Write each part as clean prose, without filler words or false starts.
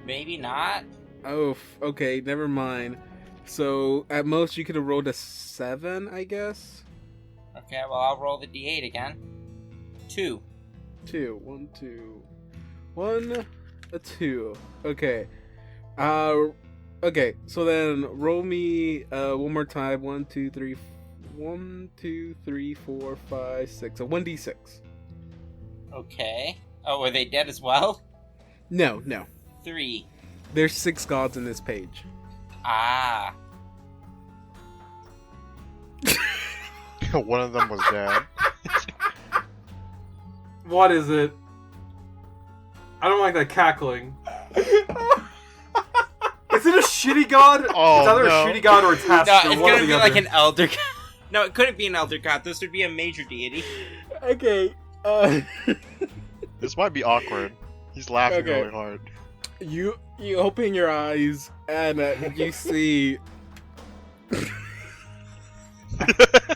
Maybe not. Oh, okay, never mind. So, at most, you could have rolled a 7, I guess? Okay, well, I'll roll the d8 again. 2. 2. 1, 2. 1, a 2. Okay. Okay, so then roll me one more time. 1, 2, 3, 1, 2, 3, 4, 5, 6. A 1d6. Okay. Oh, were they dead as well? No. 3. There's 6 gods in this page. Ah. One of them was dead. What is it? I don't like that cackling. Is it a shitty god? Oh, it's either no. a shitty god or it's Hanspur. No, it's one or gonna the be other. like an elder god. No, it couldn't be an elder god. This would be a major deity. Okay, This might be awkward. He's laughing Okay. really hard. you open your eyes and you see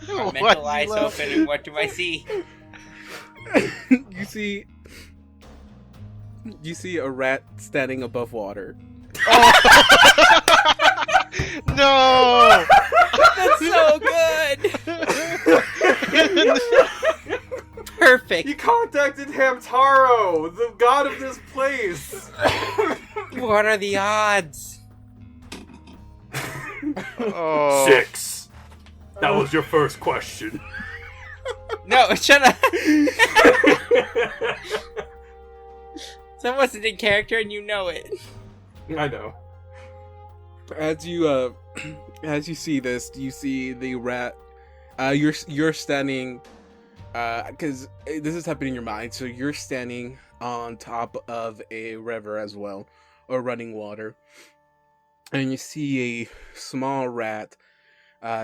My mental eyes open, and what do I see? you see a rat standing above water. No! That's so good! Perfect. You contacted Hamtaro, the god of this place. What are the odds? Oh. 6. That was your first question. No, shut up. That wasn't in character, and you know it. I know. As you see this, you see the rat. You're standing, because this is happening in your mind. So you're standing on top of a river as well, or running water, and you see a small rat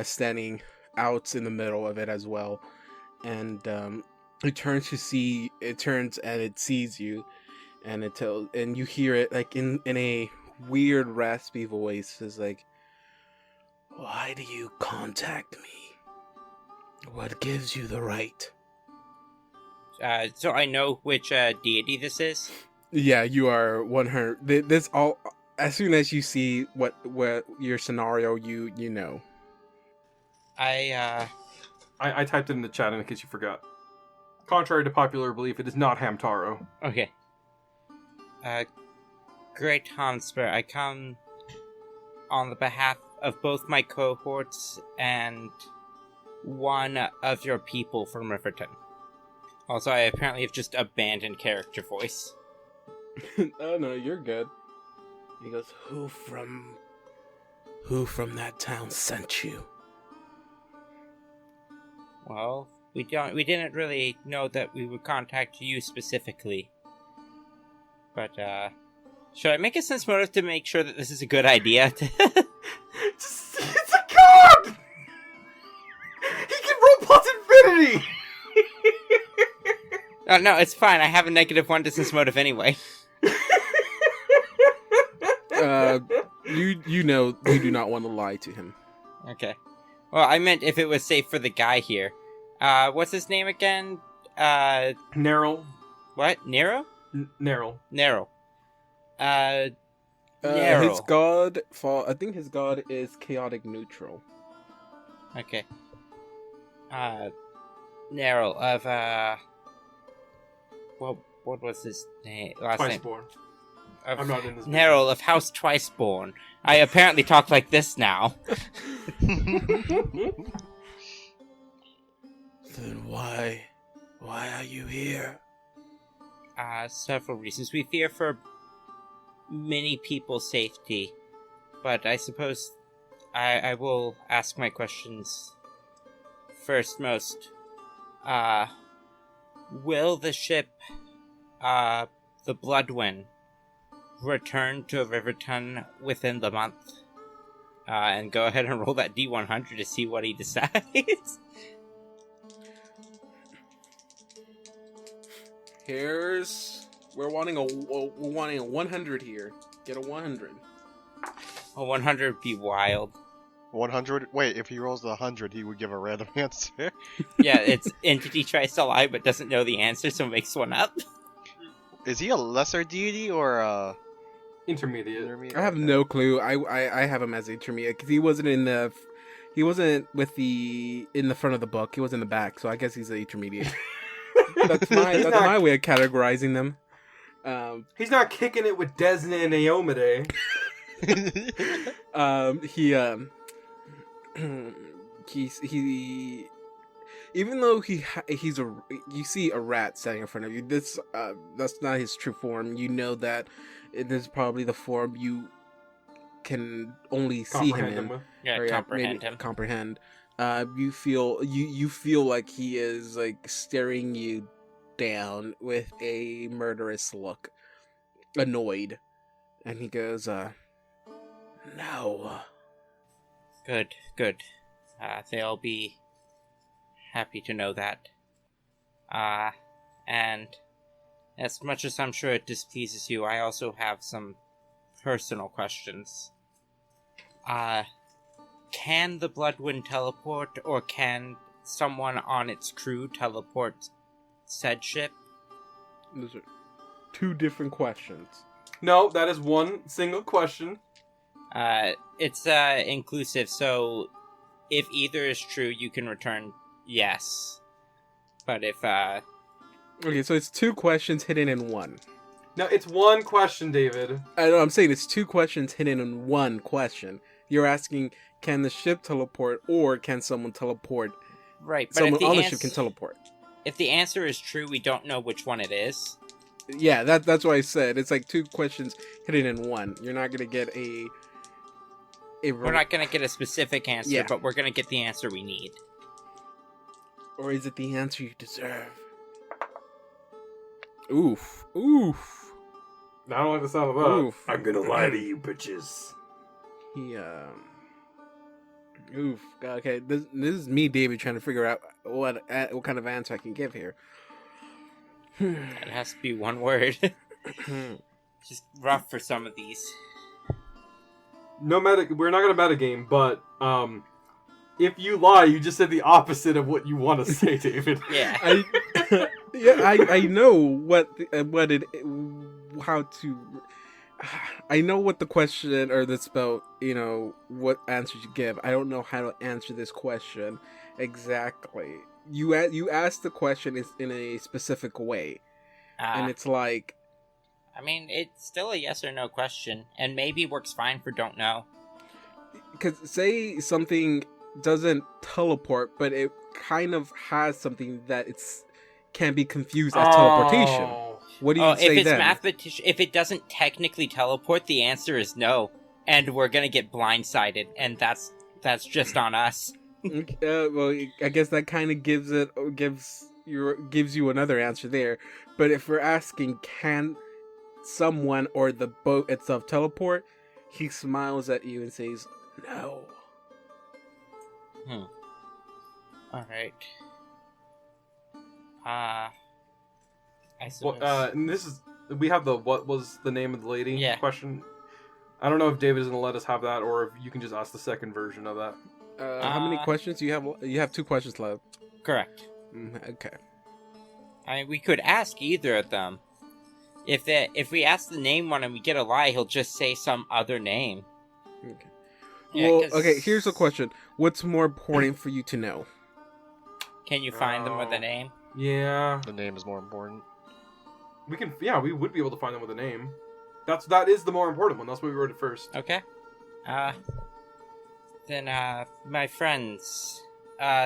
standing out in the middle of it as well, and it turns and it sees you, and and you hear it like in a weird raspy voice is like, "Why do you contact me? What gives you the right?" So I know which deity this is. Yeah, you are 100. This all as soon as you see what your scenario, you know. I typed it in the chat in case you forgot. Contrary to popular belief, it is not Hamtaro. Okay. Great Hanspur, I come on the behalf of both my cohorts and one of your people from Riverton. Also, I apparently have just abandoned character voice. Oh no, you're good. He goes, Who from that town sent you?" Well, we didn't really know that we would contact you specifically. But, should I make a sense motive to make sure that this is a good idea? It's a god! He can roll plus infinity! Oh, no, it's fine. I have a -1 to sense motive anyway. You know you do not want to lie to him. Okay. Well, I meant if it was safe for the guy here. What's his name again? Neryl. What? Nero? Neryl. Nero. His Nero. god, I think his god is chaotic neutral. Okay. Nero of, what was his name? Last name? Twiceborn. Of I'm not in this. Nero of House Twiceborn. I apparently talk like this now. Then why are you here? Several reasons. We fear for many people's safety, but I suppose I will ask my questions first most. Will the ship, the Bloodwind, return to Riverton within the month? And go ahead and roll that D100 to see what he decides. We're wanting a 100 here. Get a 100. A 100 would be wild. 100? Wait, if he rolls the 100, he would give a random answer. Yeah, it's entity tries to lie but doesn't know the answer, so makes one up. Is he a lesser deity or Intermediate. I have no clue. I have him as intermediate because he wasn't in the front of the book. He was in the back, so I guess he's an intermediate. That's my way of categorizing them. He's not kicking it with Desna and Aeomide. He even though you see a rat standing in front of you. That's not his true form. You know that it is probably the form you can only see him in. Yeah, comprehend him. Comprehend. You feel like he is like staring you down with a murderous look, annoyed, and he goes, "No." Good. They'll be happy to know that. And as much as I'm sure it displeases you, I also have some personal questions. Can the Bloodwind teleport, or can someone on its crew teleport said ship? Those are two different questions. No, that is one single question. It's inclusive, so if either is true, you can return yes. But if Okay, so it's two questions hidden in one. No, it's one question, David. I know, I'm saying it's two questions hidden in one question. You're asking, can the ship teleport, or can someone teleport? right, but Someone if the on the ship can teleport. If the answer is true, we don't know which one it is. Yeah, that's what I said. It's like two questions hidden in one. You're not gonna get We're not gonna get a specific answer, Yeah. but we're gonna get the answer we need. Or is it the answer you deserve? Oof. Oof. I don't like the sound of that. Oof. I'm gonna lie to you, bitches. He, Oof. Okay, this is me, David, trying to figure out what kind of answer I can give here. It has to be one word. Just rough for some of these. Uh, We're not gonna metagame, but if you lie, you just said the opposite of what you want to say, David. Yeah. I know I know what the question or the spell, what answers you give. I don't know how to answer this question exactly. You ask the question in a specific way, and it's like, I mean, it's still a yes or no question, and maybe works fine for don't know. because say something doesn't teleport, but it kind of has something that can be confused as teleportation. What do you say if it's then? if it doesn't technically teleport, the answer is no, and we're gonna get blindsided, and that's just on us. Well, I guess that kind of gives you another answer there. But if we're asking, can someone or the boat itself teleport, he smiles at you and says, "No." All right. I suppose. And this is we have the what was the name of the lady Yeah. question. I don't know if David is gonna let us have that, or if you can just ask the second version of that. How many questions do you have? You have 2 questions left. Correct. Okay. I mean, we could ask either of them. If we ask the name one and we get a lie, he'll just say some other name. Okay. Yeah, Well, 'cause- okay. Here's a question: what's more important for you to know? Can you find them with a Oh. name? Yeah, The name is more important. we can. Yeah, we would be able to find them with a name. That is the more important one. That's why we wrote it first. Okay. Then, my friends,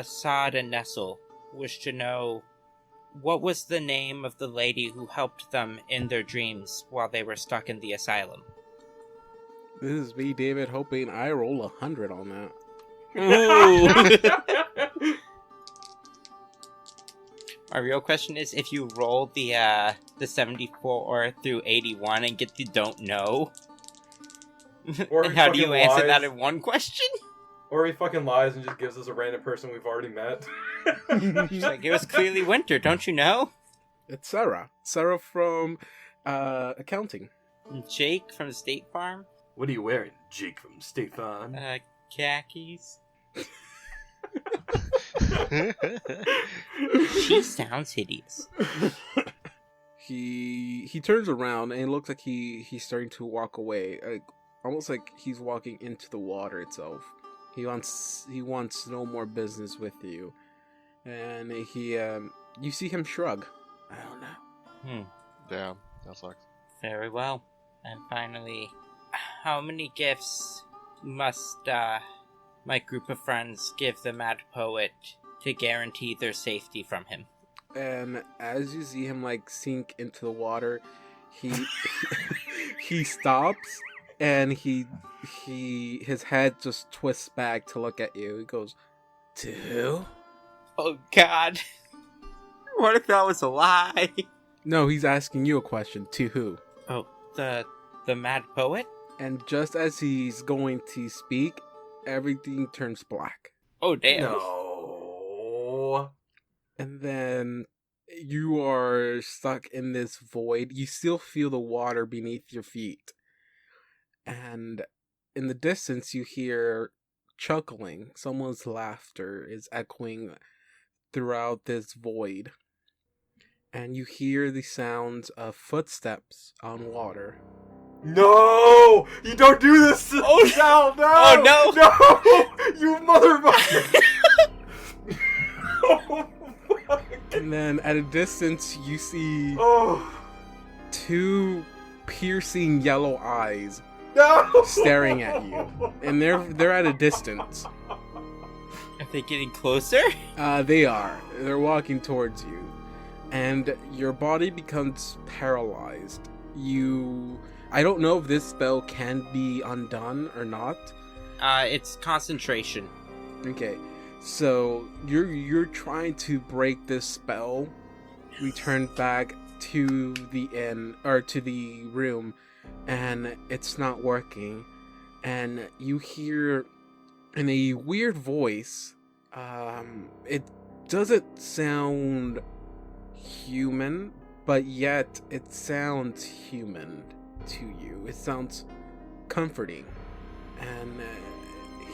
Sod and Nestle, wish to know what was the name of the lady who helped them in their dreams while they were stuck in the asylum? This is me, David, hoping I roll 100 on that. My real question is, if you roll the 74 through 81 and get the don't know, Or and he how do you fucking answer lies. that in one question? Or he fucking lies and just gives us a random person we've already met. She's like, it was clearly winter, don't you know? It's Sarah. Sarah from accounting. Jake from State Farm? What are you wearing, Jake from State Farm? Khakis. She sounds hideous. he turns around and it looks like he's starting to walk away, almost like he's walking into the water itself. He wants no more business with you, and you see him shrug. I don't know. Damn, that sucks. Very well. And finally, how many gifts must my group of friends give the Mad Poet to guarantee their safety from him? And as you see him like sink into the water, he stops and his head just twists back to look at you. He goes, "2?" Oh God! What if that was a lie? No, he's asking you a question. To who? Oh, the Mad Poet? And just as he's going to speak, everything turns black. Oh damn! No. And then you are stuck in this void. You still feel the water beneath your feet. And in the distance, you hear chuckling. Someone's laughter is echoing throughout this void. And you hear the sounds of footsteps on water. No! You don't do this! Oh no! No! Oh no! No! You motherfucker! Oh my. And then at a distance, you see Oh 2 piercing yellow eyes no! staring at you. And they're at a distance. Are they getting closer? They are. They're walking towards you. And your body becomes paralyzed. I don't know if this spell can be undone or not. It's concentration. Okay. So you're trying to break this spell. Return back to the inn or to the room, and it's not working. And you hear in a weird voice. It doesn't sound human, but yet it sounds human to you. It sounds comforting, and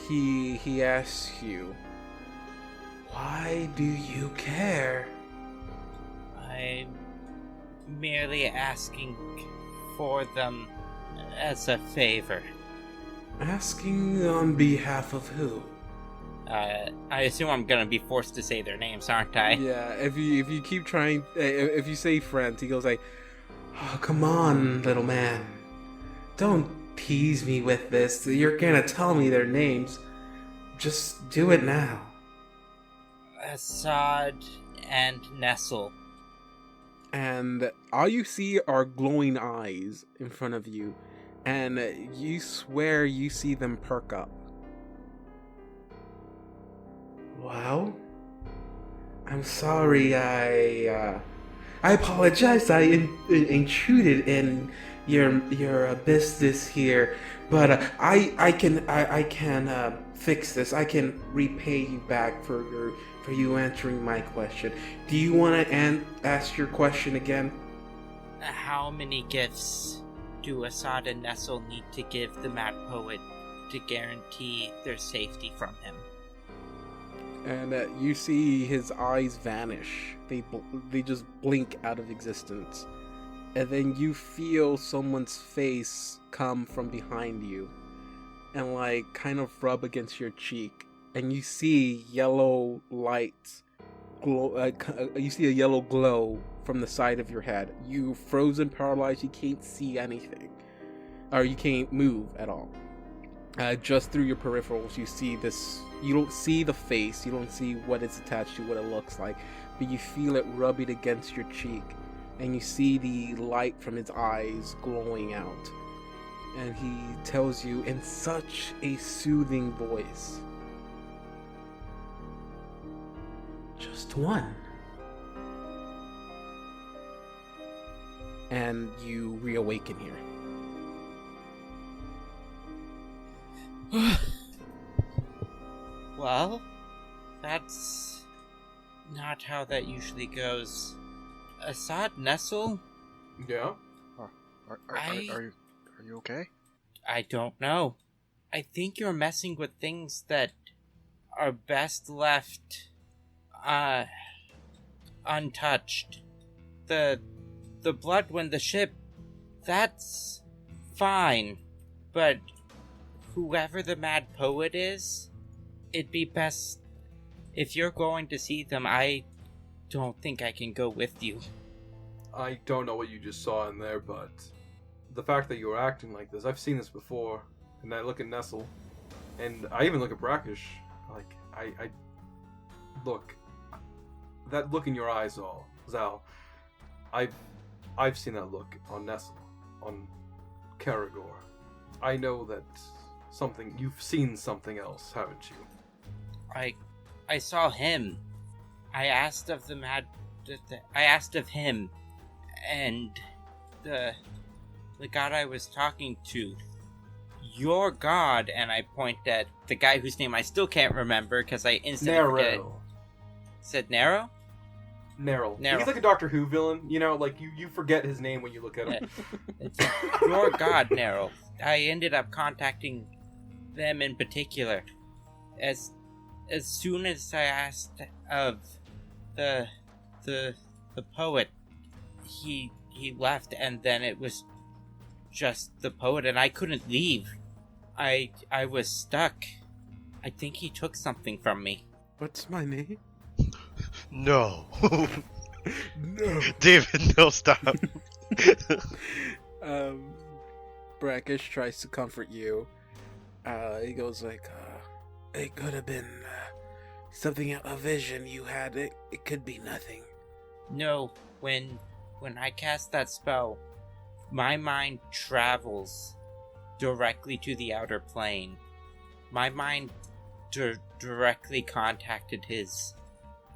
he asks you, "Why do you care?" I'm merely asking for them as a favor. Asking on behalf of who? I assume I'm gonna be forced to say their names, aren't I? Yeah, if you keep trying, if you say friend, he goes like, "Oh, come on, little man. Don't tease me with this. You're gonna tell me their names. Just do it now." Assad and Nestle. And all you see are glowing eyes in front of you, and you swear you see them perk up. Well, I'm sorry. I apologize. I intruded in your business here, but I can fix this. I can repay you back for you answering my question. Do you want to ask your question again? How many gifts do Assad and Nestle need to give the Mad Poet to guarantee their safety from him? And you see his eyes vanish. They just blink out of existence. And then you feel someone's face come from behind you and like kind of rub against your cheek. And you see yellow lights glow. You see a yellow glow from the side of your head. You frozen, paralyzed. You can't see anything, or you can't move at all. Just through your peripherals, you see this. You don't see the face. You don't see what it's attached to, what it looks like, but you feel it rubbing against your cheek, and you see the light from his eyes glowing out. And he tells you in such a soothing voice, "Just one." And you reawaken here. Well, that's not how that usually goes. Assad Nestle? Yeah? Are you okay? I don't know. I think you're messing with things that are best left untouched. The the Bloodwind, the ship, that's fine. But whoever the Mad Poet is, it'd be best if you're going to see them. I don't think I can go with you. I don't know what you just saw in there, but the fact that you were acting like this, I've seen this before. And I look at Nestle, and I even look at Brackish. Like, I look, that look in your eyes, Zal. I've seen that look on Nestle, on Karagor. I know that you've seen something else, haven't you? I saw him. I asked of I asked of him, and the god I was talking to, your god, and I point at the guy whose name I still can't remember because I instantly forget it. Said Narrow? Narrow. He's like a Doctor Who villain, you know, like you forget his name when you look at him. It's your god, Narrow. I ended up contacting them in particular. As soon as I asked of the poet, he left, and then it was just the poet, and I couldn't leave. I was stuck. I think he took something from me. What's my name? No. No. David, no, stop. Brackish tries to comfort you. He goes like, it could have been something, a vision you had. It could be nothing. No, when I cast that spell, my mind travels directly to the outer plane. My mind directly contacted his.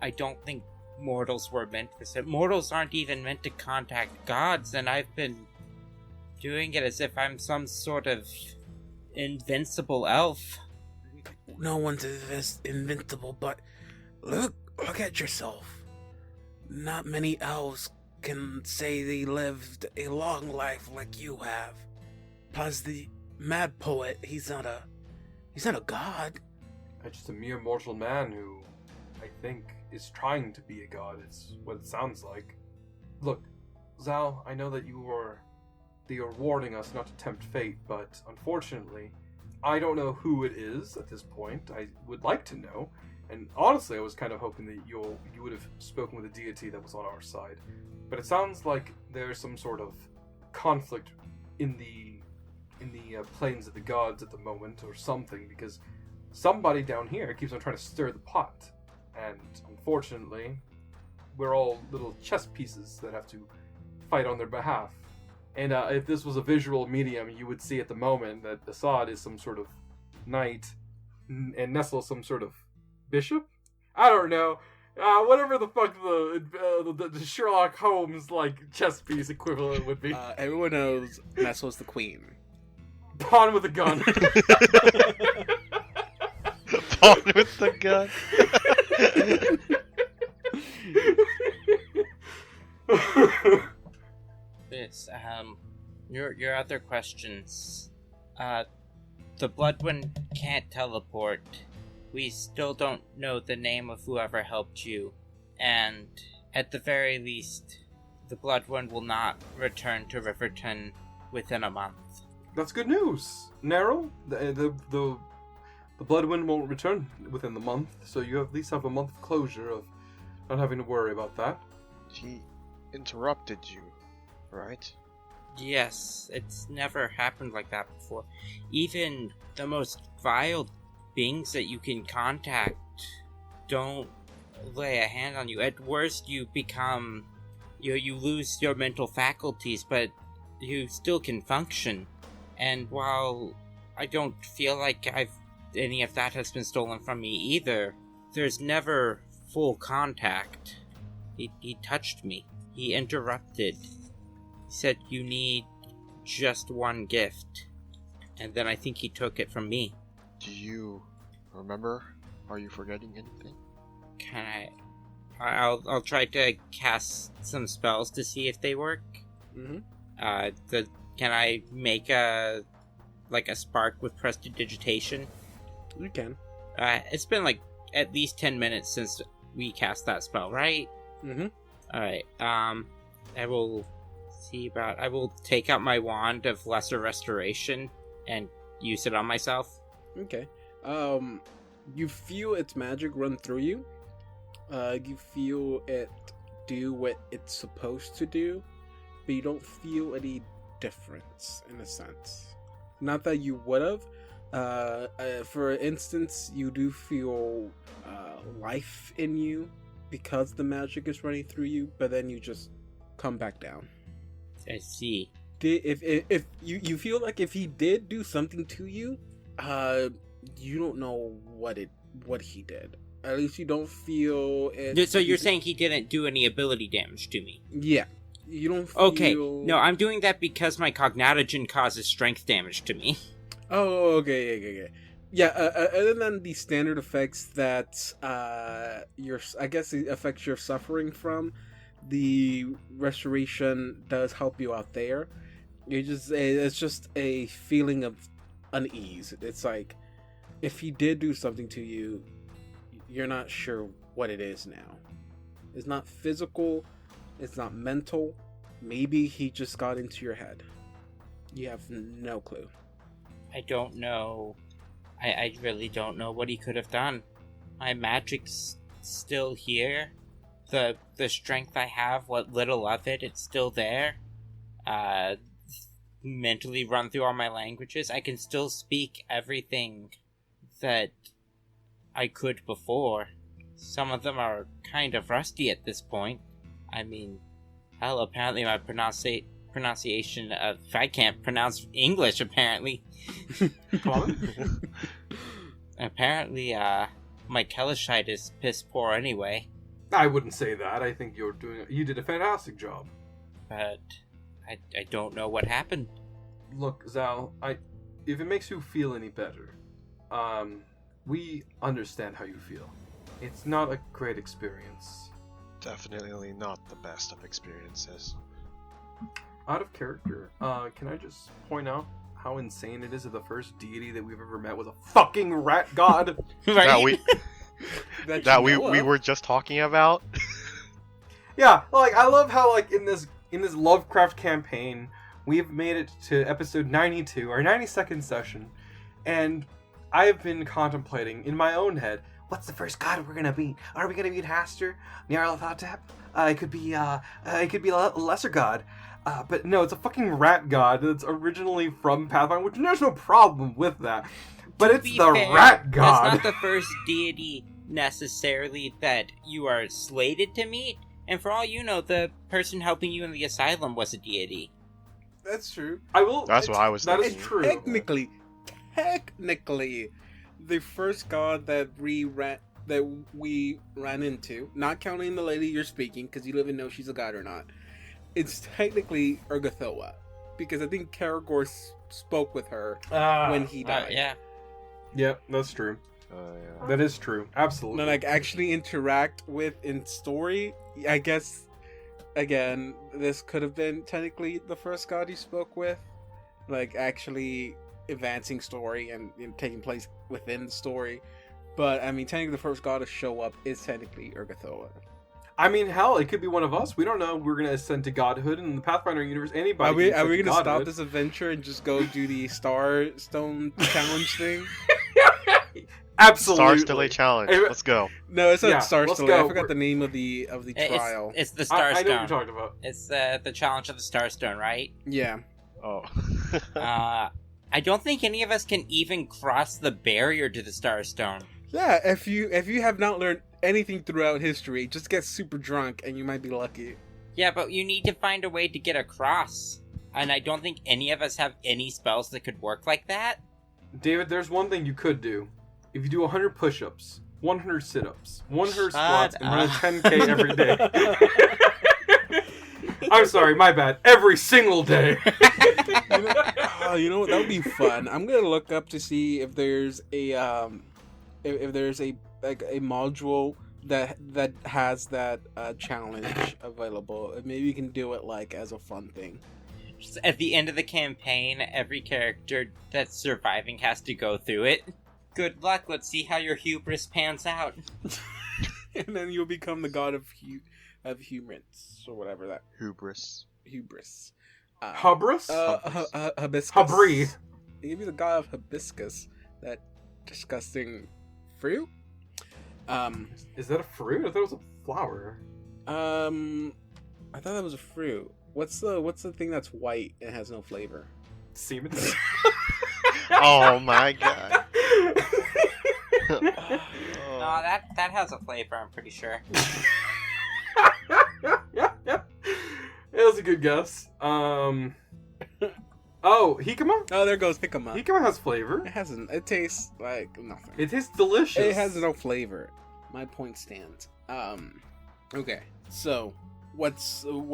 I don't think mortals were meant for it. Mortals aren't even meant to contact gods, and I've been doing it as if I'm some sort of invincible elf. No one's invincible, but look at yourself. Not many elves can say they lived a long life like you have. Plus, the Mad Poet, he's not a god. I'm just a mere mortal man who, I think, is trying to be a god. It's what it sounds like. Look, Zal, I know that you're warning us not to tempt fate, but unfortunately, I don't know who it is at this point. I would like to know, and honestly, I was kind of hoping that you would have spoken with a deity that was on our side. But it sounds like there's some sort of conflict in the planes of the gods at the moment, or something, because somebody down here keeps on trying to stir the pot, and unfortunately, we're all little chess pieces that have to fight on their behalf. And if this was a visual medium, you would see at the moment that Assad is some sort of knight, and Nestle is some sort of bishop? I don't know. Whatever the fuck the Sherlock Holmes, like, chess piece equivalent would be. Everyone knows Nestle's the queen. Pawn with a gun. Pawn with the gun. This, your other questions. The Bloodwind can't teleport. We still don't know the name of whoever helped you, and at the very least, the Bloodwind will not return to Riverton within a month. That's good news. Narrow, the Bloodwind won't return within the month, so you at least have a month of closure of not having to worry about that. He interrupted you, right? Yes, it's never happened like that before. Even the most vile beings that you can contact don't lay a hand on you. At worst, you become... You lose your mental faculties, but you still can function. And while I don't feel like any of that has been stolen from me either, there's never full contact. He touched me. He interrupted. He said, you need just one gift. And then I think he took it from me. Do you remember? Are you forgetting anything? I'll try to cast some spells to see if they work. Mm-hmm. Can I make a spark with prestidigitation? You can. It's been like at least 10 minutes since we cast that spell, right? Mm-hmm. Alright, I will See about. I will take out my wand of lesser restoration and use it on myself. Okay. You feel its magic run through you. You feel it do what it's supposed to do, but you don't feel any difference in a sense. Not that you would have. For instance, you do feel life in you because the magic is running through you, but then you just come back down. I see. If you feel like if he did do something to you, you don't know what he did. At least you don't feel it. So you're saying he didn't do any ability damage to me? Yeah. You don't feel... Okay, no, I'm doing that because my cognitogen causes strength damage to me. Oh, okay. Yeah, other than the standard effects that I guess the effects you're suffering from, the restoration does help you out there. It's just a feeling of unease. It's like, if he did do something to you, you're not sure what it is now. It's not physical, it's not mental. Maybe he just got into your head. You have no clue. I don't know. I really don't know what he could have done. My magic's still here. The strength I have, what little of it, it's still there. Mentally run through all my languages. I can still speak everything that I could before. Some of them are kind of rusty at this point. I mean, hell, apparently my pronunciation of... I can't pronounce English, apparently. Apparently, my Kelishite is piss poor anyway. I wouldn't say that. I think you did a fantastic job. But I don't know what happened. Look, Zal, if it makes you feel any better, we understand how you feel. It's not a great experience. Definitely not the best of experiences. Out of character, can I just point out how insane it is that the first deity that we've ever met was a fucking rat god? Right? That we were just talking about. Yeah, like I love how like in this Lovecraft campaign, we've made it to episode 92, our 92nd session, and I've been contemplating in my own head, what's the first god we're gonna beat? Are we gonna beat Hanspur, Nyarlathotep? It could be a lesser god. But no, it's a fucking rat god that's originally from Pathfinder, which there's no problem with that. But it's the rat god. That's not the first deity necessarily that you are slated to meet. And for all you know, the person helping you in the asylum was a deity. That's true. That's what I was thinking. That is true. Technically, the first god that we ran into, not counting the lady you're speaking, because you don't even know if she's a god or not, it's technically Urgathoa, because I think Karagor spoke with her when he died. Yeah. Yep, that's true. Yeah. That is true. Absolutely. No, like actually interact with in story. I guess again, this could have been technically the first god he spoke with, like actually advancing story and taking place within the story. But I mean, technically, the first god to show up is technically Urgathoa. I mean, hell, it could be one of us. We don't know. We're gonna ascend to godhood in the Pathfinder universe. Anybody? Are we gonna stop this adventure and just go do the Star Stone challenge thing? Star Absolutely. Stele challenge. Let's go. No, it's not Yeah, Star let's Stele. go. I forgot the name of the trial. It's the Starstone. I know what you're talking about. It's the challenge of the Starstone, right? Yeah. Oh. I don't think any of us can even cross the barrier to the Starstone. Yeah, if you have not learned anything throughout history, just get super drunk and you might be lucky. Yeah, but you need to find a way to get across. And I don't think any of us have any spells that could work like that. David, there's one thing you could do. If you do 100 push-ups, 100 sit-ups, 100 squats, and run a 10K every day. I'm sorry, my bad. Every single day. You know what? That would be fun. I'm gonna look up to see if there's a if there's a module that has that challenge available. Maybe you can do it like as a fun thing. Just at the end of the campaign, every character that's surviving has to go through it. Good luck. Let's see how your hubris pans out. And then you'll become the god of humans or whatever that. Hubris. hubris. Hubris? Hibiscus. Habri. They give you the god of hibiscus. That disgusting fruit. Is that a fruit? I thought it was a flower. I thought that was a fruit. What's the thing that's white and has no flavor? Semen? Oh my god. No, that has a flavor, I'm pretty sure. It was a good guess. Oh, Hikama? Oh, there goes Hikama. Hikama has flavor. It hasn't. It tastes like nothing. It tastes delicious. It has no flavor. My point stands. Okay. So, what's the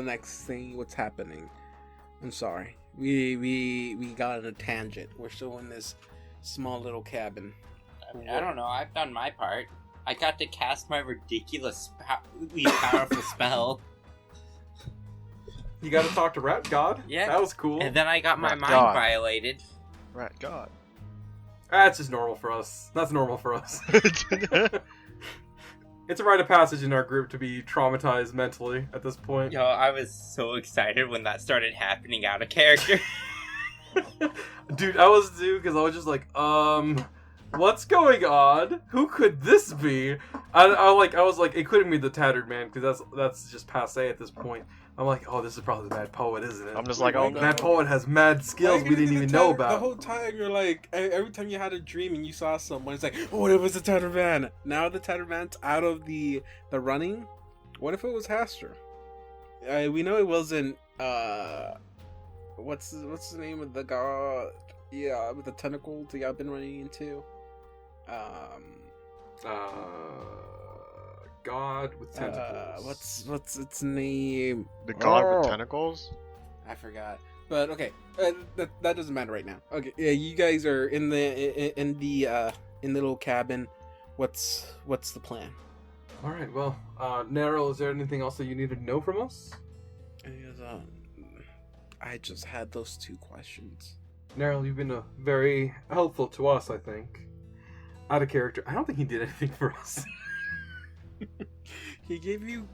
next thing? What's happening? I'm sorry. We got on a tangent. We're still in this small little cabin. I mean, I don't know. I've done my part. I got to cast my ridiculously powerful spell. You got to talk to Rat God? Yeah. That was cool. And then I got my Rat mind God. violated. Rat god. That's just normal for us. That's normal for us. It's a rite of passage in our group to be traumatized mentally at this point. Yo, I was so excited when that started happening out of character. Dude, I was too, because I was just like, what's going on? Who could this be? I was like, it couldn't be the Tattered Man, because that's just passe at this point. I'm like, oh, this is probably the Mad Poet, isn't it? I'm just like, oh no. Mad Poet has mad skills Like, we didn't even know The about. whole time you're like, every time you had a dream and you saw someone, it's like, oh, what if it was the Tattered Man? Now the Tattered Man's out of the running. What if it was Hanspur? We know it wasn't. What's the name of the god? Yeah, with the tentacles that I've been running into. God with tentacles. What's its name? The god with Oh. tentacles? I forgot. But okay, that doesn't matter right now. Okay, yeah, you guys are in the little cabin. What's the plan? All right. Well, Nero, is there anything else that you need to know from us? I just had those 2 questions. Nero, you've been very helpful to us. I think. Out of character, I don't think he did anything for us. He gave you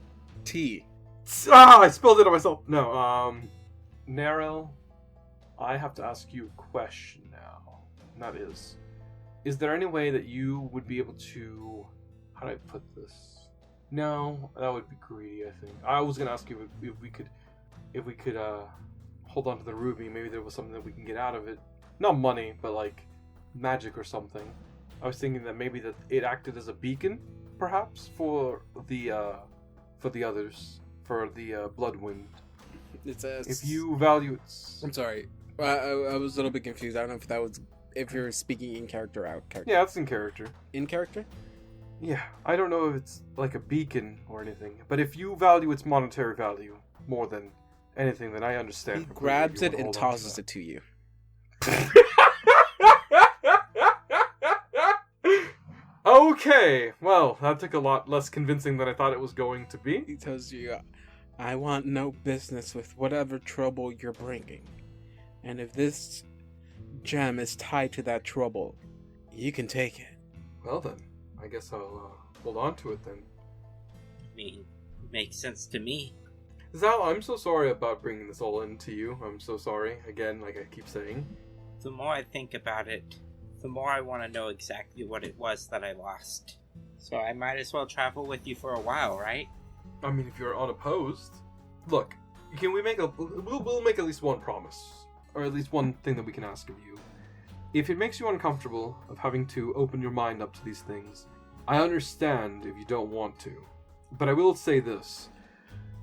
tea. I spilled it on myself. No, Nero, I have to ask you a question now. And that is there any way that you would be able to, how do I put this? No, that would be greedy, I think. I was gonna ask you if we could hold on to the ruby, maybe there was something that we can get out of it. Not money, but like magic or something. I was thinking that maybe that it acted as a beacon, perhaps, for the others, for the Bloodwind. It says If you value its... I'm sorry. I was a little bit confused. I don't know if you're speaking in character or out character. Yeah, it's in character. In character? Yeah, I don't know if it's like a beacon or anything, but if you value its monetary value more than anything, then I understand. He grabs it and tosses it to you. Okay, well, that took a lot less convincing than I thought it was going to be. He tells you, I want no business with whatever trouble you're bringing. And if this gem is tied to that trouble, you can take it. Well then, I guess I'll hold on to it then. I mean, makes sense to me. Zal, I'm so sorry about bringing this all into you. I'm so sorry. Again, like I keep saying. The more I think about it, the more I want to know exactly what it was that I lost. So I might as well travel with you for a while, right? I mean, if you're unopposed. Look, can we make we'll make at least one promise. Or at least one thing that we can ask of you. If it makes you uncomfortable of having to open your mind up to these things, I understand if you don't want to. But I will say this.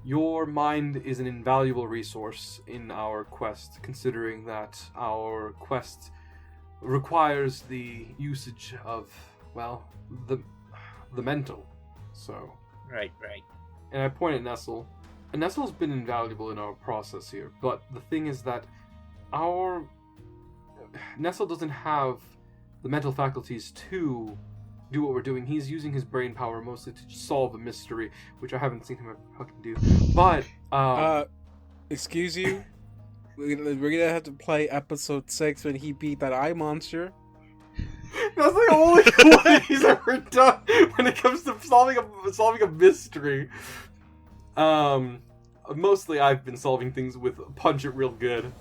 Your mind is an invaluable resource in our quest, considering that our quest requires the usage of, well, the mental. So. Right. And I point at Nestle. And Nestle's been invaluable in our process here, but the thing is that Nestle doesn't have the mental faculties to do what we're doing. He's using his brain power mostly to solve a mystery, which I haven't seen him ever fucking do. But, excuse you? We're gonna have to play episode 6 when he beat that eye monster. That's the only one he's ever done when it comes to solving a mystery. Mostly I've been solving things with punch it real good.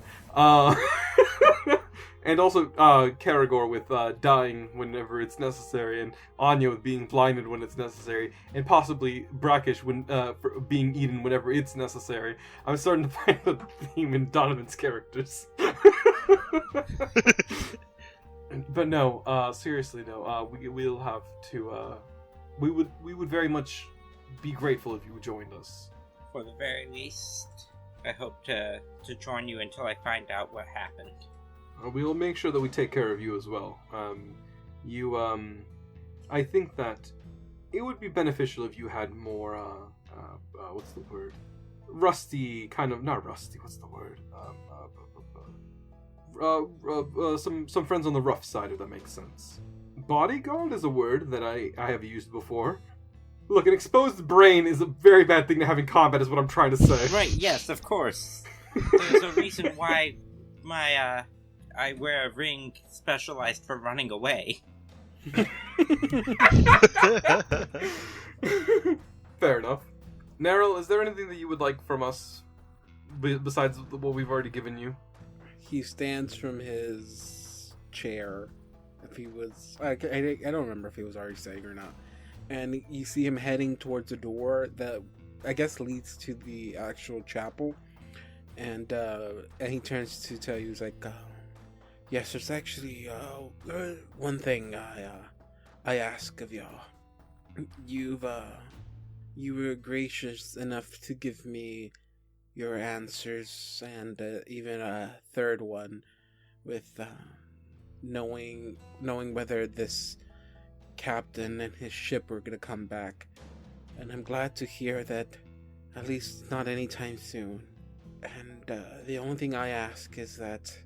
And also Karagor with dying whenever it's necessary, and Anya with being blinded when it's necessary, and possibly Brackish when for being eaten whenever it's necessary. I'm starting to find the theme in Donovan's characters. But no, seriously though, we'll have to. We would very much be grateful if you joined us. For the very least, I hope to join you until I find out what happened. We will make sure that we take care of you as well. I think that it would be beneficial if you had more, what's the word? Not rusty, what's the word? Some friends on the rough side, if that makes sense. Bodyguard is a word that I have used before. Look, an exposed brain is a very bad thing to have in combat, is what I'm trying to say. Right, yes, of course. There's a reason why I wear a ring specialized for running away. Fair enough. Neryl, is there anything that you would like from us besides what we've already given you? He stands from his chair. If he was, I don't remember if he was already saying or not. And you see him heading towards a door that I guess leads to the actual chapel. And he turns to tell you, he's like, yes, there's actually one thing I ask of y'all. You were gracious enough to give me your answers, and even a third one with knowing whether this captain and his ship were going to come back. And I'm glad to hear that at least not anytime soon. And the only thing I ask is that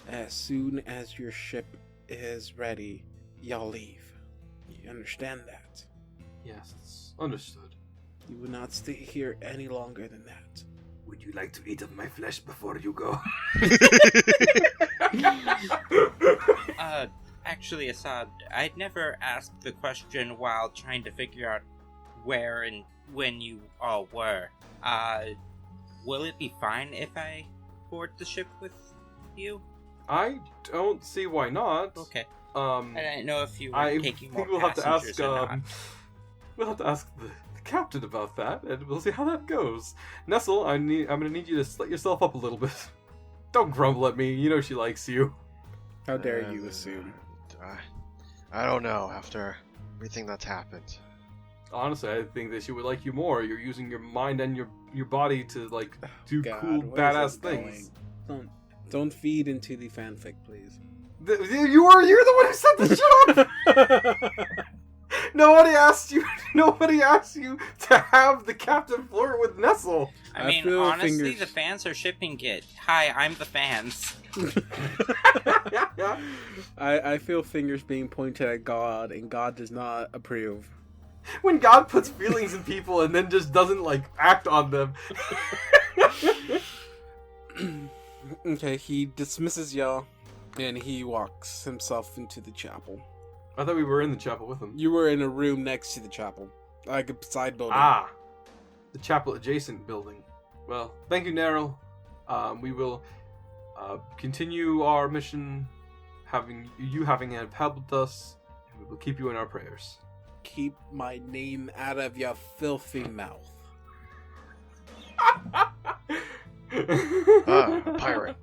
as soon as your ship is ready, y'all leave. You understand that? Yes, it's understood. You will not stay here any longer than that. Would you like to eat of my flesh before you go? Actually, Assad, I'd never asked the question while trying to figure out where and when you all were. Will it be fine if I board the ship with you? I don't see why not. Okay. I didn't know if you were taking more we'll have to ask, passengers or not. We'll have to ask the captain about that, and we'll see how that goes. Nestle, I'm gonna need you to slit yourself up a little bit. Don't grumble at me. You know she likes you. How dare you assume? I don't know, after everything that's happened. Honestly, I think that she would like you more. You're using your mind and your body to like do God, cool, where badass is this going? things. Don't feed into the fanfic, please. You're the one who set the shit up. Nobody asked you to have the captain flirt with Nestle. I mean, feel honestly, the fans are shipping it. Hi, I'm the fans. I feel fingers being pointed at God, and God does not approve. When God puts feelings in people and then just doesn't like act on them. Okay, he dismisses y'all, and he walks himself into the chapel. I thought we were in the chapel with him. You were in a room next to the chapel, like a side building. Ah, the chapel adjacent building. Well, thank you, Neryl. We will continue our mission, having helped us, and we will keep you in our prayers. Keep my name out of your filthy mouth. A pirate.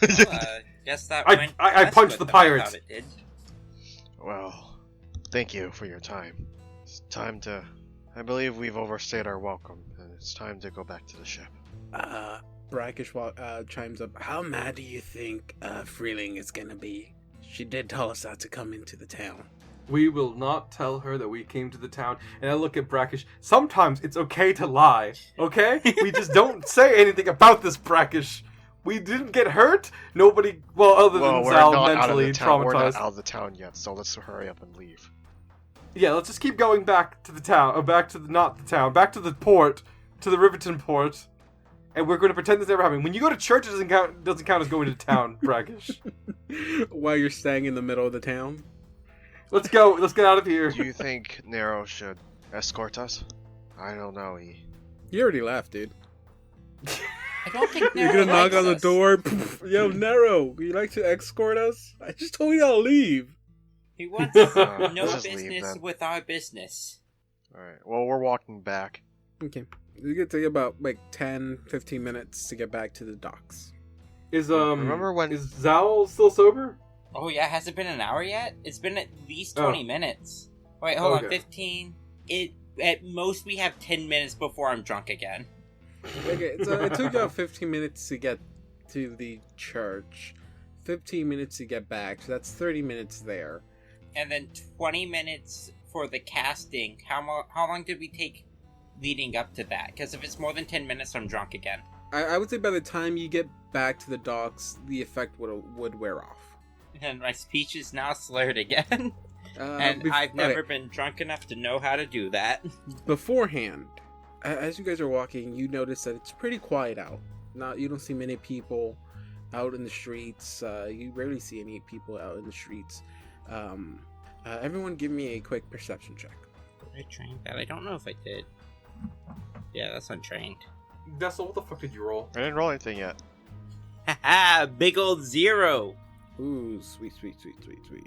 Well, guess that went I less punched good the than I pirate. thought it did. Well, thank you for your time. It's time to... I believe we've overstayed our welcome, and it's time to go back to the ship. Brackish chimes up. How mad do you think Freeling is gonna be? She did tell us not to come into the town. We will not tell her that we came to the town. And I look at Brackish. Sometimes it's okay to lie, okay? We just don't say anything about this, Brackish. We didn't get hurt. Nobody, other than we're Sal, not out of mentally the town. We're not traumatized. out of the town yet, so let's hurry up and leave. Yeah, let's just keep going back to the town, or back to back to the port, to the Riverton port, and we're going to pretend this never happened. When you go to church, it doesn't count as going to town, Brackish. While you're staying in the middle of the town? Let's go. Let's get out of here. Do you think Nero should escort us? I don't know. He already left, dude. I don't think You're Nero gonna knock likes on the us. door. Yo, Nero, would you like to escort us? I just told you I'll leave. He wants Let's no just leave, business then. with our business. Alright, well, we're walking back. Okay. It's gonna take about like 10, 15 minutes to get back to the docks. Remember when- is Zal still sober? Oh yeah, has it been an hour yet? It's been at least 20 minutes. Wait, hold on, Okay. 15. At most we have 10 minutes before I'm drunk again. Okay, so it took about 15 minutes to get to the church. 15 minutes to get back, so that's 30 minutes there. And then 20 minutes for the casting. How long did we take leading up to that? Because if it's more than 10 minutes, I'm drunk again. I would say by the time you get back to the docks, the effect would wear off. And my speech is now slurred again. And Bef- I've never okay, been drunk enough to know how to do that. beforehand, as you guys are walking, you notice that it's pretty quiet out. You don't see many people out in the streets. You rarely see any people out in the streets. Everyone, give me a quick perception check. Did I train that? I don't know if I did. Yeah, that's untrained. Nessel, what the fuck did you roll? I didn't roll anything yet. Haha, big old 0. Ooh, sweet, sweet, sweet, sweet, sweet.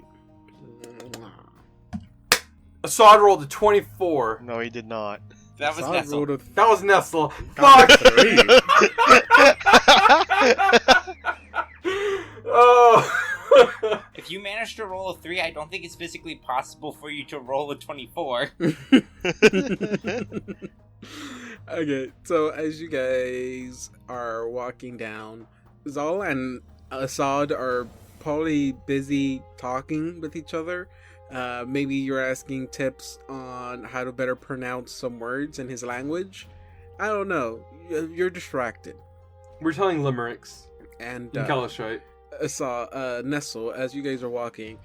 Assad rolled a 24. No, he did not. That was Assad Nestle. rolled a That was Nessel. got Fuck! a 3. Oh! If you manage to roll a 3, I don't think it's physically possible for you to roll a 24. Okay, so as you guys are walking down, Zal and Assad are probably busy talking with each other. Maybe you're asking tips on how to better pronounce some words in his language. I don't know. You're distracted. We're telling limericks And in Kalashite. Nestle, as you guys are walking,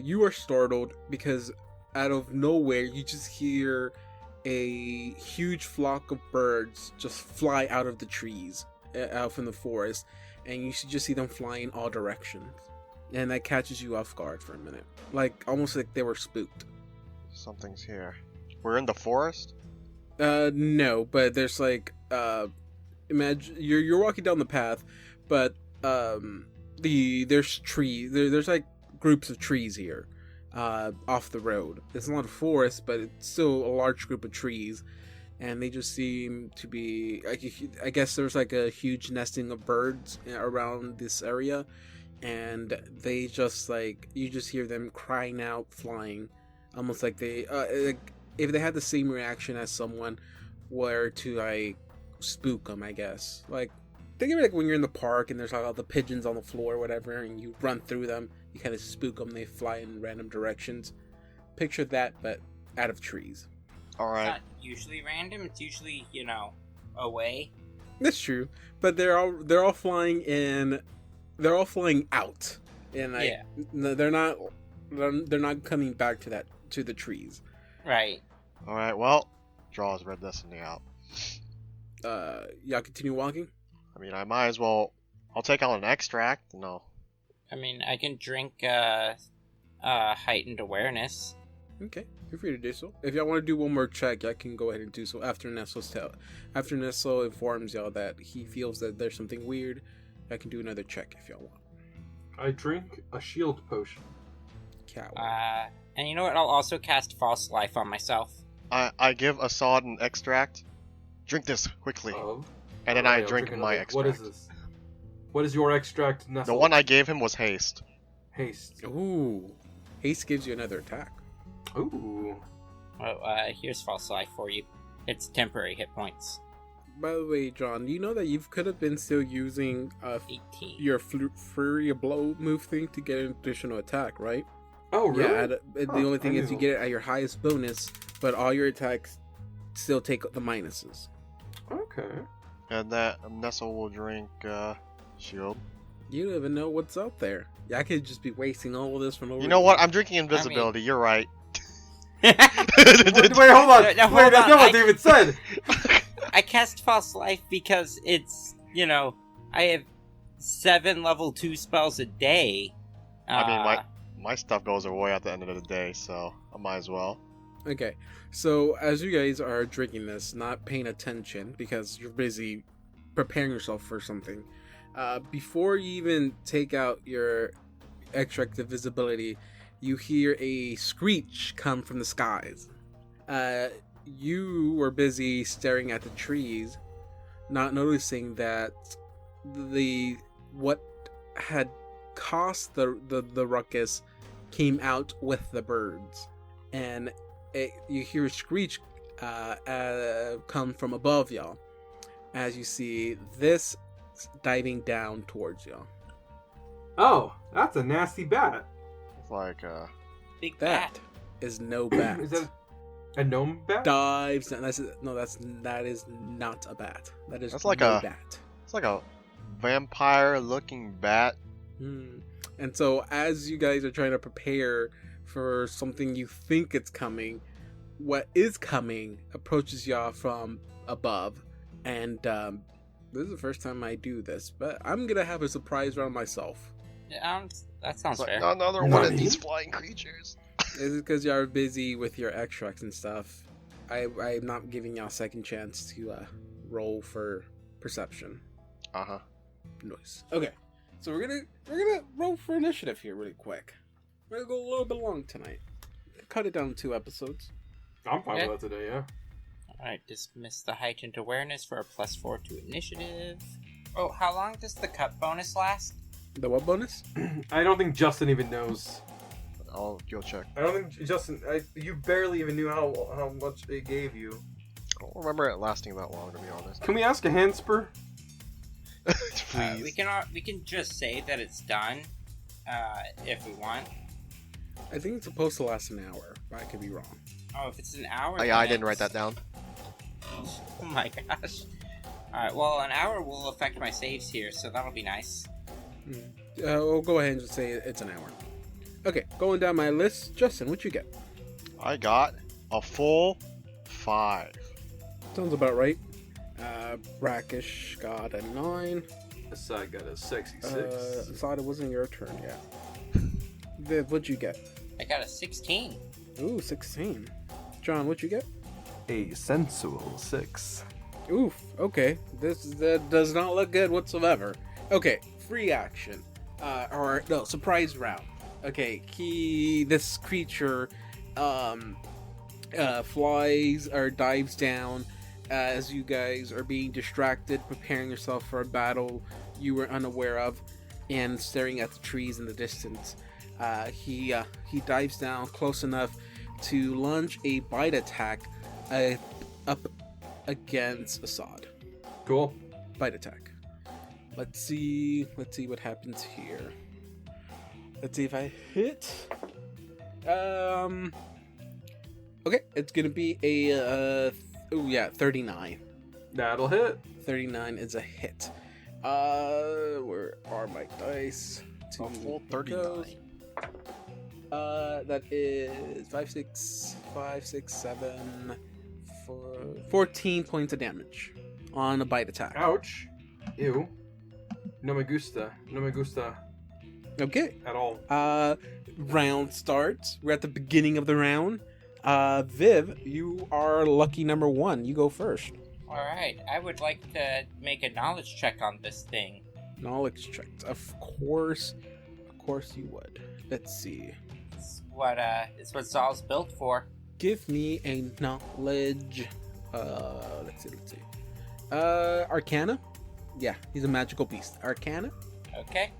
you are startled because out of nowhere you just hear a huge flock of birds just fly out of the trees, out from the forest, and you just see them flying in all directions. And that catches you off guard for a minute, almost like they were spooked. Something's here. We're in the forest? No, but there's imagine you're walking down the path, but there's trees. There's like groups of trees here, off the road. It's not a forest, but it's still a large group of trees, and they just seem to be I guess there's like a huge nesting of birds around this area, and they just you just hear them crying out, flying, almost like they if they had the same reaction as someone were to spook them, I guess. Think of it like when you're in the park and there's all the pigeons on the floor or whatever, and you run through them, you kind of spook them, they fly in random directions. Picture that, but out of trees. It's Alright. not usually random, it's usually, away. That's true, but they're all flying in. They're all flying out, and Yeah. they're not coming back to the trees. Right. Alright, well, Draws read this in the out. Y'all continue walking. I mean, I might as well. I'll take out an extract. No. I mean, I can drink, heightened awareness. Okay, feel free to do so. If y'all want to do one more check, I can go ahead and do so after After Nestle informs y'all that he feels that there's something weird, I can do another check if y'all want. I drink a shield potion. Cow. And you know what? I'll also cast False Life on myself. I give Assad an extract. Drink this quickly. Of? And then Alright, I I'll drink my another. extract. What is this? What is your extract, Nessel? The one I gave him was haste. Haste. Ooh, haste gives you another attack. Ooh. Well, here's False Life for you. It's temporary hit points. By the way, John, do you know that you could have been still using 18. your Flurry of Blow move thing to get an additional attack, right? Oh, really? Yeah, the only thing I is you knew. get it at your highest bonus, but all your attacks still take the minuses. Okay. And that Nestle will drink shield. You don't even know what's out there. I could just be wasting all of this from over. You know what? I'm drinking invisibility. You're right. Wait, hold on. No, Wait, hold that's on. not what David said. I cast False Life because it's, I have 7 level 2 spells a day. I mean, my stuff goes away at the end of the day, so I might as well. Okay, so as you guys are drinking this, not paying attention because you're busy preparing yourself for something, before you even take out your extract of visibility, you hear a screech come from the skies. You were busy staring at the trees, not noticing that what had caused the ruckus came out with the birds, and you hear a screech come from above y'all as you see this diving down towards y'all. Oh, that's a nasty bat. It's like Big That bat. is no bat. Is that a gnome bat? Dives. That is not a bat. That is That's like no a- bat. it's like a vampire-looking bat. And so, as you guys are trying to prepare for something you think it's coming, what is coming approaches y'all from above. And this is the first time I do this, but I'm gonna have a surprise round myself. Yeah, that sounds It's like fair. another one of Nani? these flying creatures. This is because y'all are busy with your extracts and stuff. I'm not giving y'all a second chance to roll for perception. Uh-huh. Noise. Okay, so we're gonna roll for initiative here really quick. We're gonna go a little bit long tonight. Cut it down to 2 episodes. I'm fine Yeah. with that today, yeah. Alright, dismiss the heightened awareness for a +4 to initiative. Oh, how long does the cut bonus last? The what bonus? I don't think Justin even knows. I'll go check. I don't think Justin. You barely even knew how much it gave you. I don't remember it lasting that long, to be honest. Can we ask a Hanspur? Please. We can just say that it's done, if we want. I think it's supposed to last an hour, but I could be wrong. Oh, if it's an hour. Oh, yeah, I then didn't write that it's- down. Oh my gosh. Alright, well, an hour will affect my saves here, so that'll be nice. We'll go ahead and just say it's an hour. Okay, going down my list. Justin, what you get? I got a full 5. Sounds about right. Brackish got a 9. Aside got a 66. Asada, it wasn't your turn yet. Viv, what'd you get? I got a 16. Ooh, 16. John, what'd you get? A sensual 6. Oof, okay. That does not look good whatsoever. Okay, free action. Surprise round. Okay, this creature flies or dives down as you guys are being distracted, preparing yourself for a battle you were unaware of, and staring at the trees in the distance. He dives down close enough to lunge a bite attack up against Assad. Cool. Bite attack. Let's see what happens here. Let's see if I hit. Okay, it's gonna be a 39. That'll hit. 39 is a hit. Where are my dice? A full 39. That is 5, 6, 7, 14 points of damage on a bite attack. Ouch. Ew. No me gusta. No me gusta Okay. at all. Round starts. We're at the beginning of the round. Viv, you are lucky number 1. You go first. Alright, I would like to make a knowledge check on this thing. Knowledge checks. Of course you would. Let's see. It's what Zal's built for. Give me a knowledge. Let's see. Arcana? Yeah, he's a magical beast. Arcana? Okay.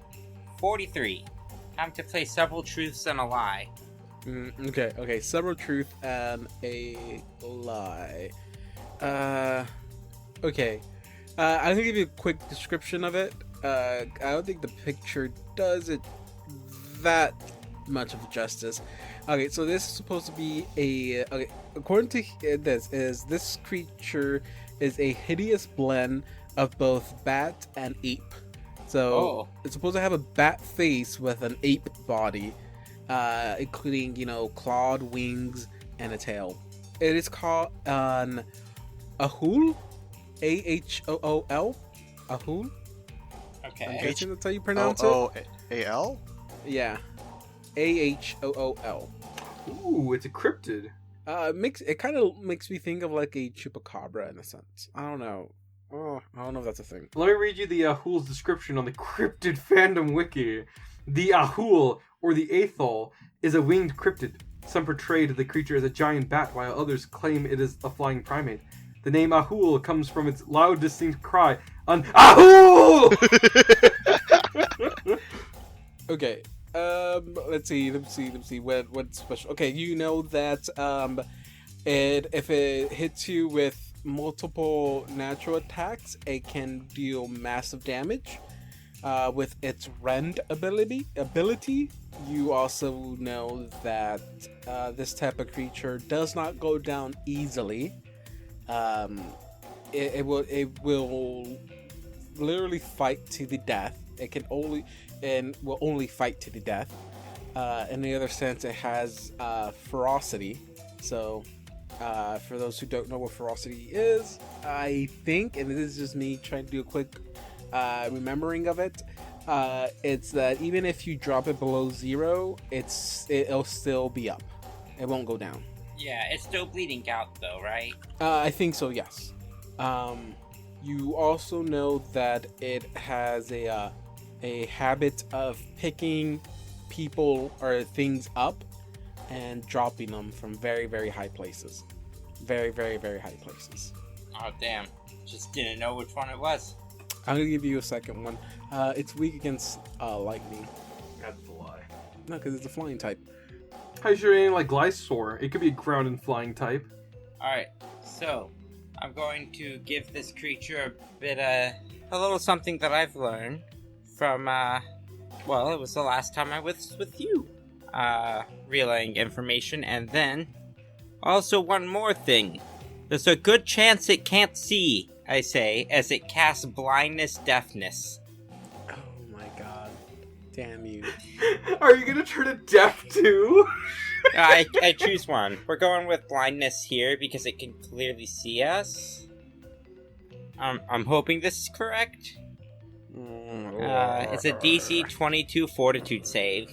43. Time to play several truths and a lie. Okay. Several truth and a lie. Okay. I'm gonna give you a quick description of it. I don't think the picture does it that much of justice. Okay, so this is supposed to be according to this creature is a hideous blend of both bat and ape. So it's supposed to have a bat face with an ape body, including, clawed wings and a tail. It is called an Ahool, Ahool. Ahool. I'm Okay. guessing that's how you pronounce it. A-L? Yeah, Ahool. Ooh, it's a cryptid. It kind of makes me think of like a chupacabra in a sense. I don't know. Oh, I don't know if that's a thing. Let me read you the Ahul's description on the cryptid fandom wiki. The Ahul, or the Aethol, is a winged cryptid. Some portray the creature as a giant bat, while others claim it is a flying primate. The name Ahul comes from its loud, distinct cry, an Ahul! Okay. Let's see. What's special? Okay, you know that if it hits you with multiple natural attacks, it can deal massive damage. With its rend ability, you also know that this type of creature does not go down easily. It will literally fight to the death. Will only fight to the death. In the other sense, it has ferocity. So, for those who don't know what ferocity is, I think, and this is just me trying to do a quick remembering of it, it's that even if you drop it below 0, it'll still be up. It won't go down. Yeah, it's still bleeding out though, right? I think so, yes. You also know that it has a habit of picking people or things up and dropping them from very, very high places. Very, very, very high places. Oh, damn. Just didn't know which one it was. I'm gonna give you a second one. It's weak against lightning. That's a lie. No, because it's a flying type. How sure it ain't like Glysaur? It could be a ground and flying type. Alright, so I'm going to give this creature a little something that I've learned from, well, it was the last time I was with you. Relaying information, and then also one more thing. There's a good chance it can't see, I say, as it casts blindness, deafness. Oh my god. Damn you. Are you gonna turn it deaf too? I choose one. We're going with blindness here because it can clearly see us. I'm hoping this is correct. It's a DC 22 Fortitude save.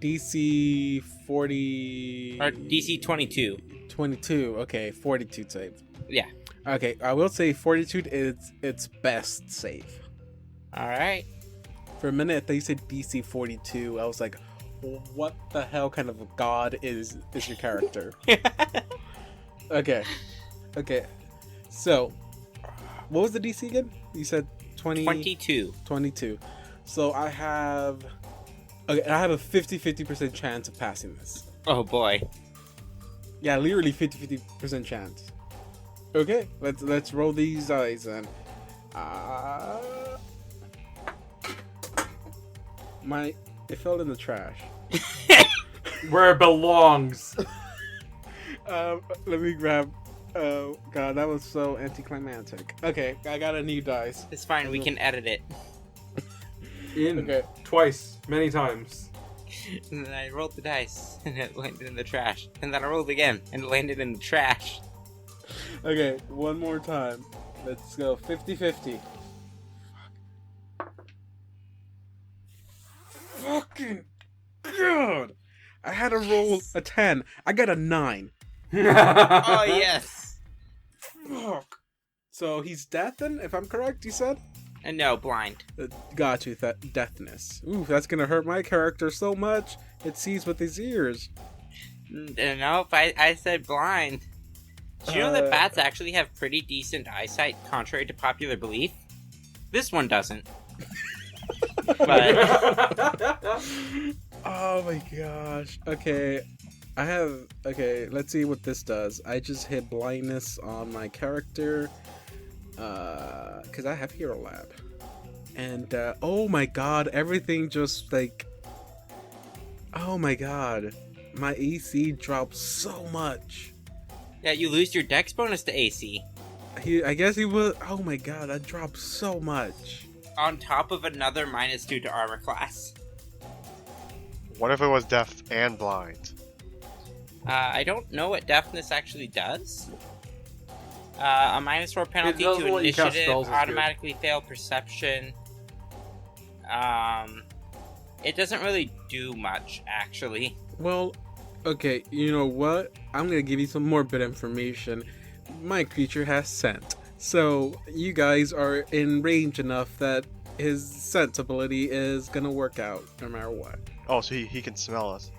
DC 40... Or DC 22. 22, okay, Fortitude save. Yeah. Okay, I will say Fortitude is its best save. Alright. For a minute, I thought you said DC 42. I was like, what the hell kind of a god is your character? Okay. So, what was the DC again? You said 22. 22. So I have a 50% chance of passing this. Oh boy. Yeah, literally 50% chance. Okay, let's roll these dice then. It fell in the trash. Where it belongs. Let me grab. Oh god, that was so anticlimactic. Okay, I got a new dice. It's fine, we can edit it. Okay. Twice. Many times. And then I rolled the dice, and it landed in the trash. And then I rolled again, and it landed in the trash. Okay, one more time. Let's go 50-50. Fucking god! I had to roll a 10. I got a 9. Oh, yes! Fuck. So he's deaf then, if I'm correct, you said? And no, blind. Got you, deafness. Ooh, that's gonna hurt my character so much. It sees with his ears. Nope, I said blind. Did you know that bats actually have pretty decent eyesight, contrary to popular belief? This one doesn't. But... Oh my gosh. Okay. Let's see what this does. I just hit blindness on my character. Because I have Hero Lab. And, oh my god, everything just, like... Oh my god. My AC dropped so much. Yeah, you lose your dex bonus to AC. I guess he was... Oh my god, that dropped so much. On top of another -2 to armor class. What if it was deaf and blind? I don't know what deafness actually does. A -4 penalty It does to let you cast initiative, spells, is good. automatically fail perception. It doesn't really do much, actually. Well, Okay, you know what? I'm gonna give you some more bit information. My creature has scent. So, you guys are in range enough that his scent ability is gonna work out no matter what. Oh, so he can smell us.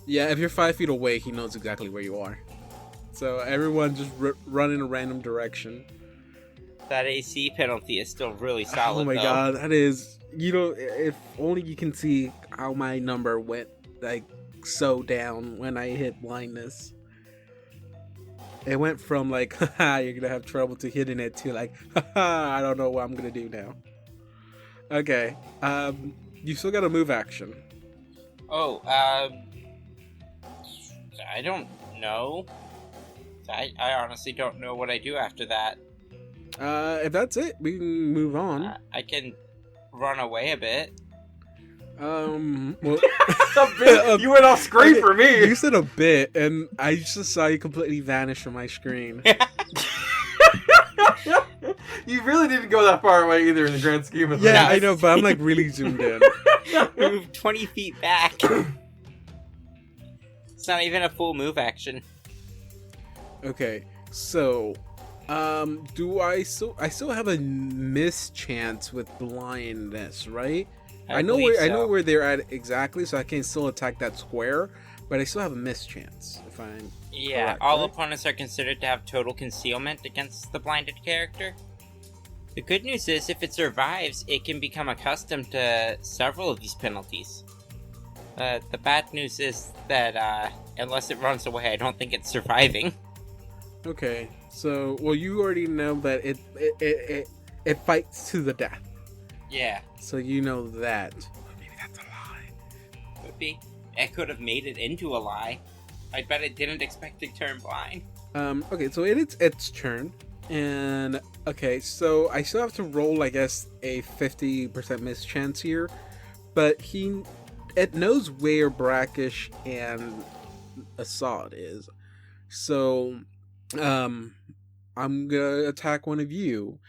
Yeah, if you're 5 feet away, he knows exactly where you are. So, everyone just run in a random direction. That AC penalty is still really solid. Oh my though. god, that is. You know, if only you can see how my number went, like, so down when I hit blindness. It went from like, haha, you're gonna have trouble to hitting it to like, haha, I don't know what I'm gonna do now. Okay, you still got a move action. Oh, I don't know. I honestly don't know what I do after that. If that's it, we can move on. I can run away a bit. Well, You went off screen for me. you said a bit, and I just saw you completely vanish from my screen. You really didn't go that far away either in the grand scheme of things. Yeah, I know, but I'm like really zoomed in. Move 20 feet back. It's not even a full move action. Okay, so, do I still have a mischance with blindness, right? I know where they're at exactly, so I can still attack that square, but I still have a mischance if I'm correct, all right? opponents are considered to have total concealment against the blinded character. The good news is, if it survives, it can become accustomed to several of these penalties. The bad news is that, unless it runs away, I don't think it's surviving. Okay, so you already know that it fights to the death, Yeah, so you know that. Maybe that's a lie. could be. It could have made it into a lie. I bet it didn't expect to turn blind. Okay, so it's its turn, and okay, so I still have to roll, I guess, a 50% mischance here, but it knows where Brackish and Assad is, so I'm gonna attack one of you.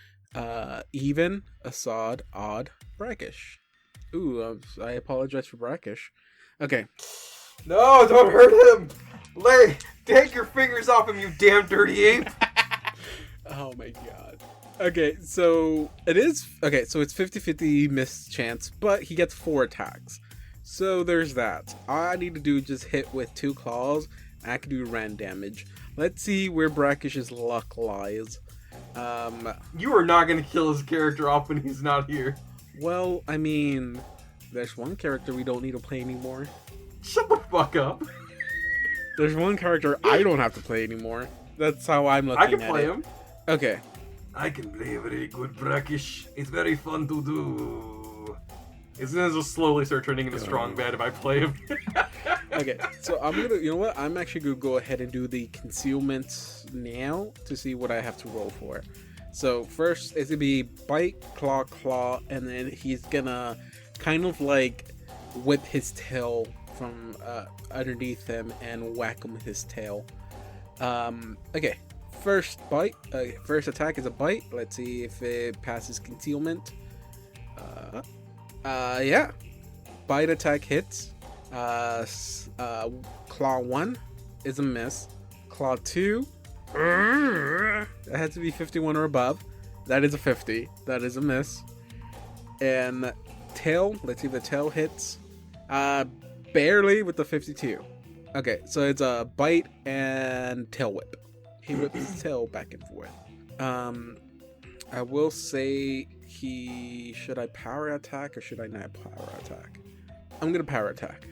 Even, Assad, odd, Brackish. Ooh, I apologize for Brackish. Okay. No, don't hurt him! Take your fingers off him, you damn dirty ape! Oh my god. Okay, so it's 50-50 mischance, but he gets 4 attacks. So there's that. All I need to do is just hit with 2 claws, and I can do rand damage. Let's see where Brackish's luck lies. You are not gonna kill his character off when he's not here. Well, I mean, there's one character we don't need to play anymore. Shut the fuck up. There's one character I don't have to play anymore. That's how I'm looking at it. I can play him. Okay. I can play a very good brackish. It's very fun to do. It's gonna just slowly start turning into strong bad if I play him. Okay, so you know what? I'm actually gonna go ahead and do the concealment now to see what I have to roll for. So first, it's gonna be bite, claw, and then he's gonna kind of like whip his tail from underneath him and whack him with his tail. Okay, first bite. First attack is a bite. Let's see if it passes concealment. Yeah, bite attack hits. Claw 1 is a miss. Claw 2, that has to be 51 or above. That is a 50. That is a miss. And tail, let's see if the tail hits. Barely with the 52. Okay, so it's a bite and tail whip. He whips his tail back and forth. I will say should I power attack or should I not power attack? I'm gonna power attack.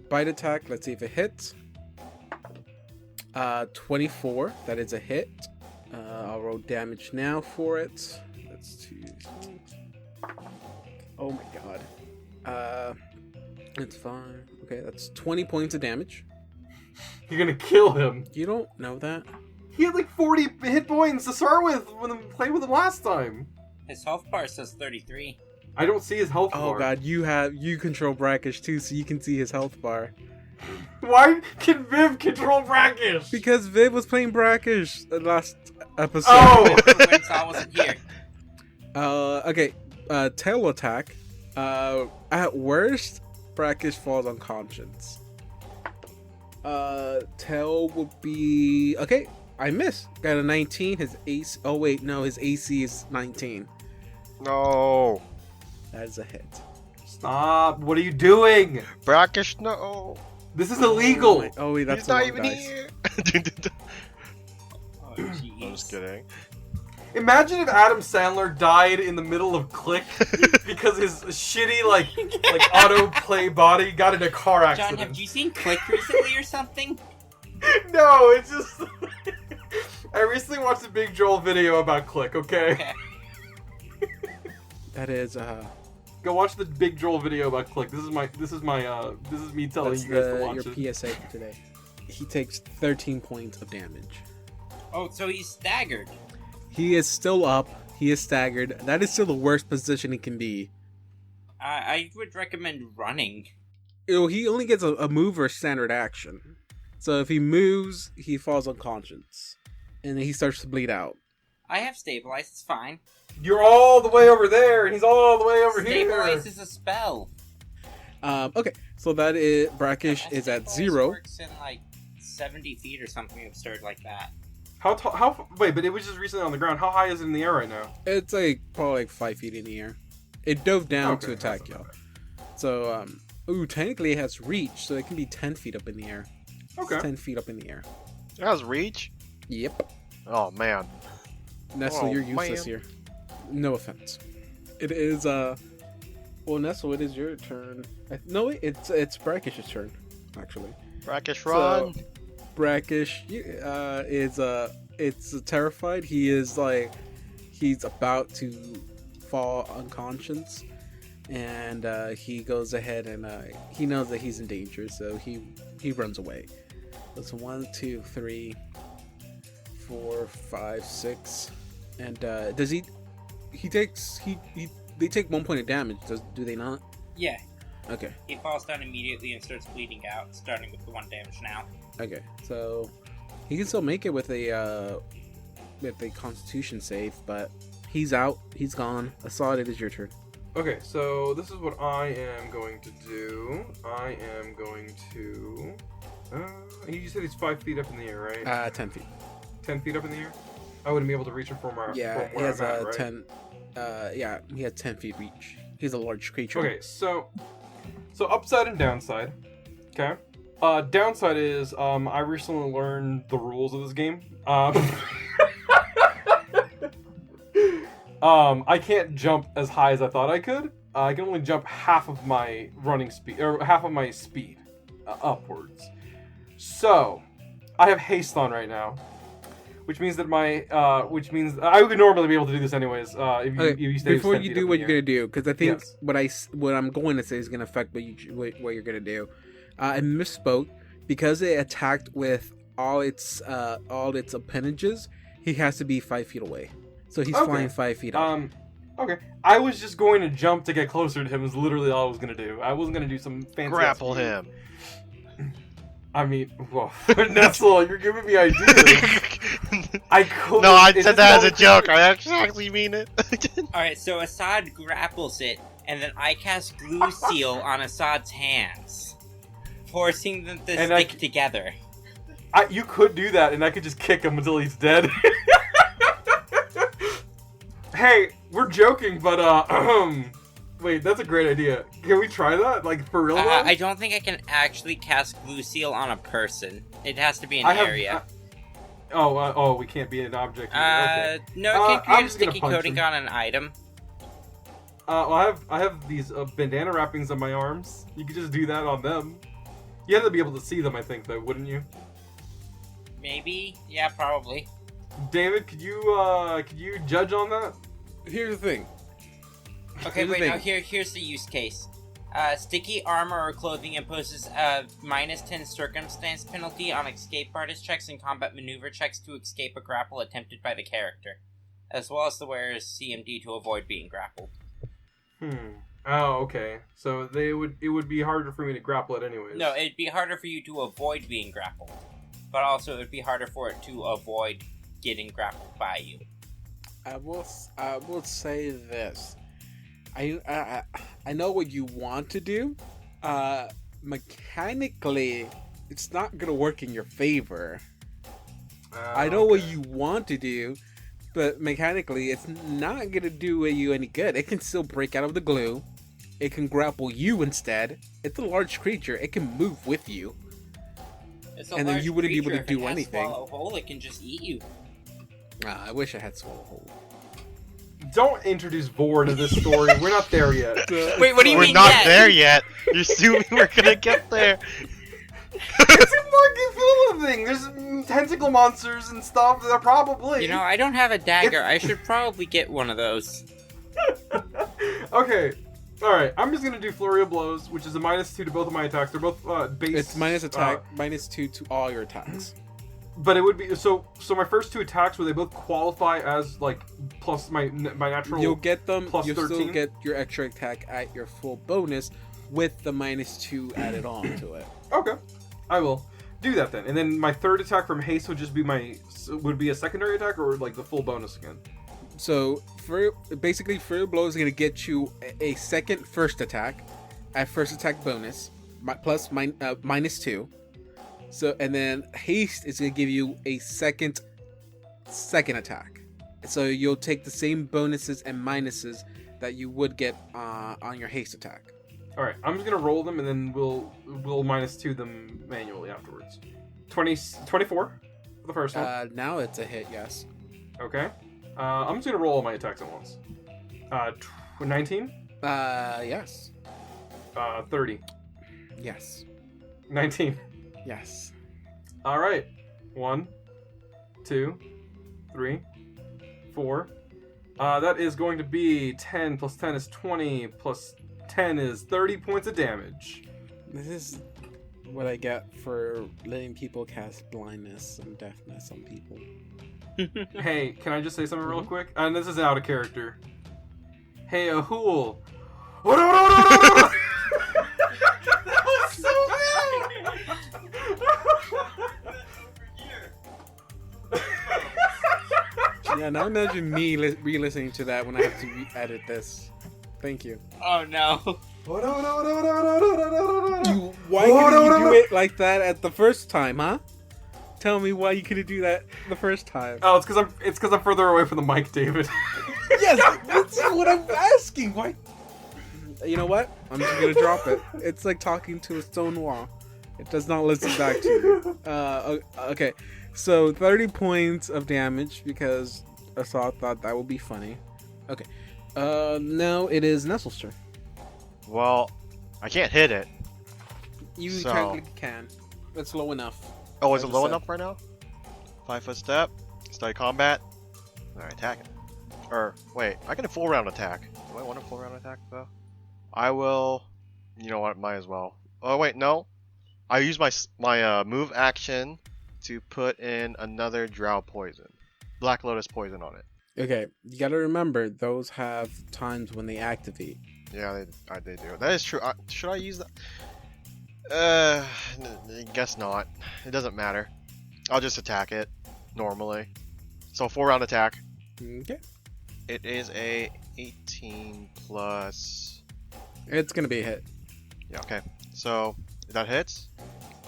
Bite attack, let's see if it hits. 24, that is a hit. I'll roll damage now for it. That's 2. Oh my god. It's fine. Okay, that's 20 points of damage. You're gonna kill him. You don't know that? He had like 40 hit points to start with when I played with him last time. His health bar says 33. I don't see his health bar. Oh god, you control Brackish too, so you can see his health bar. Why can Viv control Brackish? Because Viv was playing Brackish the last episode. Oh! When Saul wasn't here. Okay. Tail attack. At worst, Brackish falls unconscious. Tail would be okay. I miss. Got a 19. His AC. Oh wait, no, his AC is 19. No. That is a hit. Stop! What are you doing? Brackish, no. This is illegal. Oh wait, that's He's the not wrong even dice. here. Oh, I'm jeez. just kidding. Imagine if Adam Sandler died in the middle of Click because his shitty like autoplay body got in a car John, accident. have you seen Click recently or something? No, it's just I recently watched a Big Joel video about Click. Okay, Okay. That is go watch the Big Joel video about Click. This is me telling that's you guys to watch your it. PSA for today. He takes 13 points of damage. Oh, so he's staggered. He is still up. He is staggered. That is still the worst position he can be. I would recommend running. He only gets a move or a standard action. So if he moves, he falls unconscious. And then he starts to bleed out. I have stabilize. It's fine. You're all the way over there, and he's all the way over Stabilize here. is a spell. Okay, so that is Brackish is at Stabilize 0. Works in like 70 feet or something absurd like that. How tall? How? Wait, but it was just recently on the ground. How high is it in the air right now? It's like probably like 5 feet in the air. It dove down Okay, to attack that's not y'all. bad. So technically it has reach, so it can be 10 feet up in the air. Okay. It's 10 feet up in the air. That has reach? Yep. Oh, man. Nestle, Oh, you're useless man. here. No offense. It is well, Nestle, it is your turn. No, wait, it's Brackish's turn, actually. Brackish, run. So, Brackish it's terrified. He is like he's about to fall unconscious, and he goes ahead and he knows that he's in danger, so he runs away. That's 1, 2, 3, 4, 5, 6, and does he takes they take 1 point of damage? Do they not? Yeah, Okay. he falls down immediately and starts bleeding out, starting with the 1 damage now. Okay, so he can still make it with a Constitution save, but he's out. He's gone. Assad, it is your turn. Okay, so this is what I am going to do. I am going to. You said he's 5 feet up in the air, right? 10 feet. 10 feet up in the air. I wouldn't be able to reach him from where, Yeah, from he where has I'm at, a right? 10. Yeah, he has 10 feet reach. He's a large creature. Okay, so upside and downside. Okay. Downside is I recently learned the rules of this game. I can't jump as high as I thought I could. I can only jump half of my running speed, or half of my speed upwards. So I have haste on right now, which means that which means I would normally be able to do this anyways. If you stay Before 10 you feet do up what in you're the air. gonna do, because I think Yes. what I'm going to say is gonna affect what you're gonna do. I misspoke because it attacked with all its appendages. He has to be 5 feet away, so he's Okay. flying 5 feet up. Okay. I was just going to jump to get closer to him. Is literally all I was gonna do. I wasn't gonna do some fancy Grapple ass move. him. I mean, well, Nestle, you're giving me ideas. I could. No, I it said just that as a won't- joke. I actually mean it. Alright, so Assad grapples it, and then I cast Glue Seal on Assad's hands, forcing them to And I stick together. You could do that, and I could just kick him until he's dead. Hey, we're joking, but wait, that's a great idea. Can we try that? Like for real? though? I don't think I can actually cast Glue Seal on a person. It has to be an I have- area. we can't be an object. Okay. No, I'm it can create a just gonna sticky punch coating him. on an item. Well, I have these bandana wrappings on my arms. You could just do that on them. You have to be able to see them, I think, though, wouldn't you? Maybe? Yeah, probably. David, could you judge on that? Here's the thing. Okay, Here's the wait, now thing. here's the use case. Sticky armor or clothing imposes a -10 circumstance penalty on escape artist checks and combat maneuver checks to escape a grapple attempted by the character, as well as the wearer's CMD to avoid being grappled. Oh, okay. So it would be harder for me to grapple it anyways. No, it'd be harder for you to avoid being grappled, but also it'd be harder for it to avoid getting grappled by you. I will say this. I know what you want to do. Mechanically, it's not gonna work in your favor. I know what you want to do, but mechanically, it's not gonna do you any good. It can still break out of the glue. It can grapple you instead. It's a large creature. It can move with you. And then you wouldn't be able to do anything. Swallow whole, it can just eat you. I wish I had swallow whole. Don't introduce Vor to this story. We're not there yet. Wait, what do you We're mean? not yet? there yet. You're assuming we're gonna get there. It's a fucking film thing. There's tentacle monsters and stuff. That are probably. You know, I don't have a dagger. I should probably get one of those. Okay. Alright, I'm just gonna do Flurry of Blows, which is a -2 to both of my attacks. They're both base. It's minus attack, -2 to all your attacks. But it would be so my first 2 attacks, would they both qualify as like plus my natural? You'll get them. plus You'll 13? still get your extra attack at your full bonus with the -2 added on to it. Okay, I will do that then. And then my third attack from haste would just be would be a secondary attack or like the full bonus again. So basically, Flurry of Blow is going to get you a second first attack at first attack bonus plus -2. So and then haste is going to give you a second attack. So you'll take the same bonuses and minuses that you would get on your haste attack. All right, I'm just gonna roll them and then we'll -2 them manually afterwards. 24 for the first one. Now it's a hit, yes. Okay. I'm just gonna roll all my attacks at once. 19. Yes. 30. Yes. 19. Yes. All right. 1, 2, 3, 4. That is going to be 10 plus 10 is 20 plus 10 is 30 points of damage. This is what I get for letting people cast blindness and deafness on people. Hey, can I just say something real quick? And this is out of character. Hey, Ahul. That was so bad! Yeah, now imagine me re-listening to that when I have to edit this. Thank you. Oh no. Why couldn't you do it like that at the first time, huh? Tell me why you couldn't do that the first time. Oh, it's because I'm further away from the mic, David. Yes, that's what I'm asking. Why? You know what? I'm just gonna drop it. It's like talking to a stone wall. It does not listen back to you. Okay, so 30 points of damage because Asad thought that would be funny. Okay, now it is Nestle's turn. Well, I can't hit it. You So- technically can. That's low enough. Oh, is it I low just enough right now? 5-foot step. Start combat. Alright, attack it. Or, wait, I can a full round attack. Do I want a full round attack, though? I will... You know what, might as well. Oh, wait, no. I use my move action to put in another Drow poison. Black Lotus poison on it. Okay, you gotta remember, those have times when they activate. Yeah, they do. That is true. Should I use that? I guess not. It doesn't matter. I'll just attack it normally. So 4-round attack. Okay. It is a 18 plus. It's gonna be a hit. Yeah. Okay. So if that hits,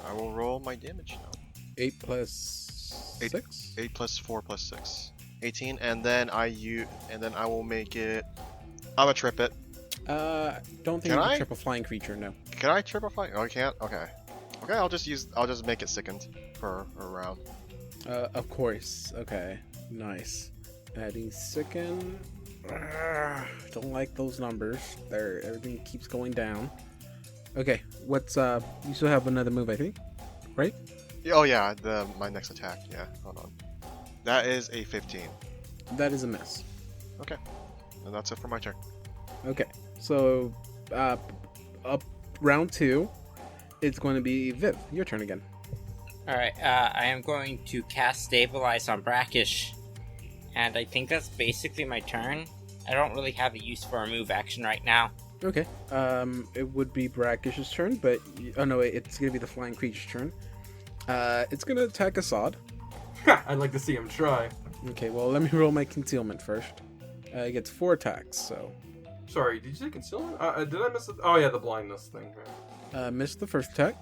I will roll my damage now. 8 plus 6? 8 plus 4 plus 6. 18, and then I will make it. I'm gonna trip it. Don't think Can you I? can trip a flying creature, no. Can I trip a fight? Oh, I can't. Okay. Okay. I'll just make it sickened for a round. Of course. Okay. Nice. Adding sicken. Don't like those numbers. Everything keeps going down. Okay. What's you still have another move, I think. Right? Oh yeah, my next attack. Yeah. Hold on. That is a 15. That is a miss. Okay. And that's it for my turn. Okay. So up round 2, it's going to be Viv. Your turn again. Alright, I am going to cast Stabilize on Brackish. And I think that's basically my turn. I don't really have a use for a move action right now. Okay. It would be Brackish's turn, but oh no, wait, it's gonna be the flying creature's turn. It's gonna attack Assad. I'd like to see him try. Okay, well let me roll my concealment first. It gets 4 attacks, so Sorry, did you say concealment? Did I miss it? Oh yeah, the blindness thing. missed the first attack.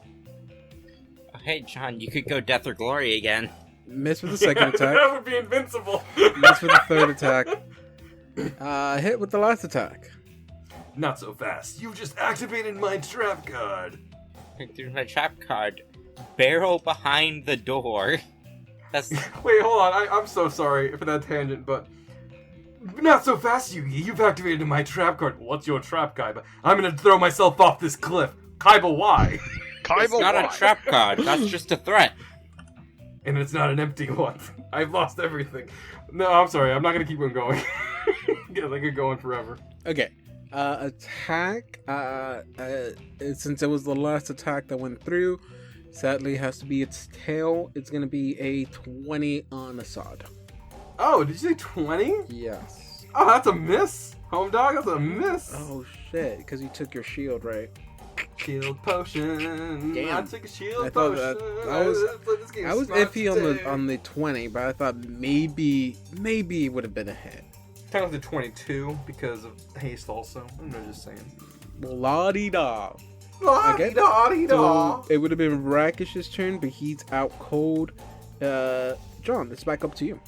Hey, John, you could go Death or Glory again. Miss with the second attack. That would be invincible. Miss with the third attack. Hit with the last attack. Not so fast. You just activated my trap card. Through my trap card. Barrel behind the door. That's... Wait, hold on. I'm so sorry for that tangent, but... Not so fast, Yugi. You've activated my trap card. What's your trap, Kaiba? I'm gonna throw myself off this cliff. Kaiba, why? It's not a trap card. That's just a threat. And it's not an empty one. I've lost everything. No, I'm sorry. I'm not gonna keep on going. Yeah, they could go on forever. Okay. Attack. Since it was the last attack that went through, sadly it has to be its tail. It's gonna be a 20 on Assad. Oh, did you say 20? Yes. Oh, that's a miss. Home dog, that's a miss. Oh shit! Because you took your shield, right? Shield potion. Damn. I took a shield I thought potion. that I was iffy on the 20, but I thought maybe it would have been a hit. Technically 22 because of haste also. I'm just saying. La-di-da. Okay. So it would have been Rakish's turn, but he's out cold. John, it's back up to you.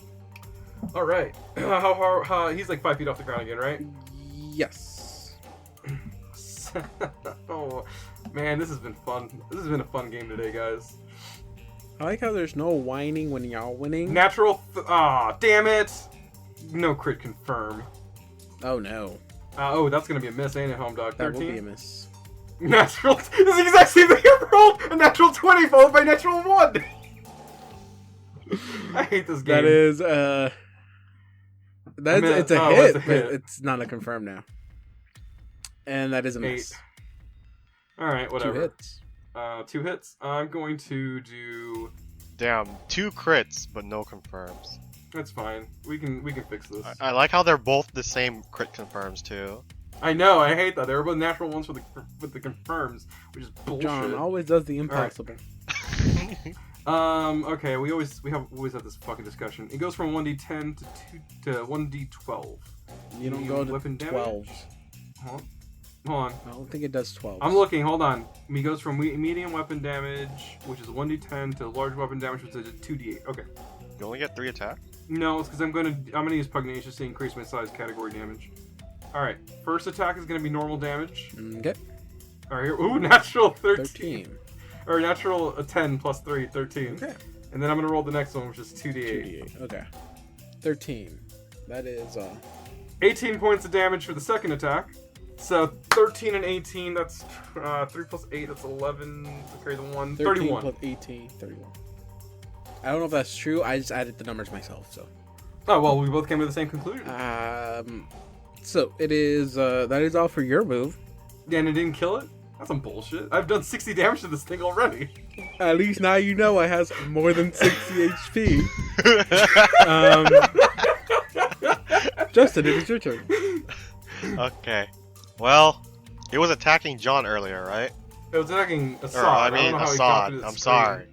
All right. How he's like 5 feet off the ground again, right? Yes. Oh man, this has been fun. This has been a fun game today, guys. I like how there's no whining when y'all winning. Natural. Damn it! No crit confirm. Oh no. Oh, that's gonna be a miss, ain't it, home dog? 13? That will be a miss. Natural. This is the exact same thing I rolled. A natural 20 followed by natural 1. I hate this game. That is it's a hit, it's a hit. but it's not a confirm now. And that is a miss. 8. Alright, whatever. 2 hits. 2 hits. I'm going to do... Damn, 2 crits, but no confirms. That's fine. We can fix this. I like how they're both the same crit confirms too. I know, I hate that. They were both natural ones with the confirms, which is bullshit. John always does the impossible. Okay, we always have this fucking discussion. It goes from 1d10 to 1d12. You don't go to weapon 12. damage? Hold on. I don't think it does 12. I'm looking, hold on. He goes from medium weapon damage, which is 1d10, to large weapon damage, which is a 2d8. Okay. You only get 3 attack? No, it's because I'm gonna use Pugnacious to increase my size category damage. Alright, first attack is gonna be normal damage. Okay. Alright, here. Ooh, natural 13. Or natural 10 plus 3, 13. Okay. And then I'm gonna roll the next one, which is 2d8. 2d8. Okay. 13. That is 18 points of damage for the second attack. So 13 and 18, that's 3 plus 8, that's 11. So carry the 1. 13 31. plus 18, 31. I don't know if that's true. I just added the numbers myself, so. Oh, well, we both came to the same conclusion. So it is, that is all for your move. Yeah, and it didn't kill it? That's some bullshit. I've done 60 damage to this thing already. At least now you know it has more than 60 HP. Justin, it is your turn. Okay. Well, it was attacking John earlier, right? It was attacking Assad. Or, I don't mean, know how he got Assad. through the I'm screen. sorry.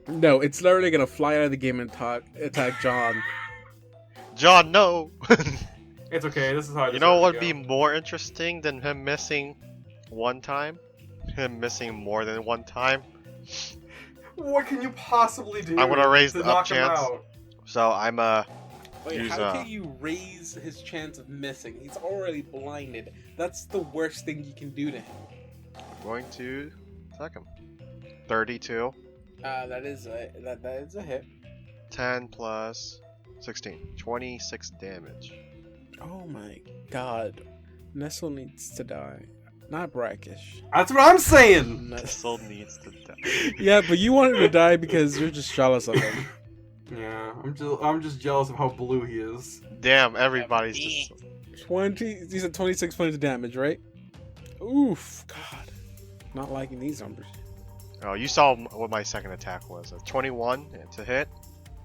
No, it's literally gonna fly out of the game and attack John. John, no! It's okay, this is how I You know what would decided be more interesting than him missing one time? Him missing more than one time? to go. What can you possibly do I'm gonna raise to the knock up him chance. out? So I'm Wait, use, how can you raise his chance of missing? He's already blinded. That's the worst thing you can do to him. going to attack him. 32. That is a hit. 10 plus 16. 26 damage. Oh my god. Nestle needs to die. Not Brackish. That's what I'm saying! Nestle needs to die. Yeah, but you want him to die because you're just jealous of him. Yeah, I'm just jealous of how blue he is. Damn, everybody's just... 20. These are 26 points of damage, right? Oof. God. Not liking these numbers. Oh, you saw what my second attack was. A 21 to hit.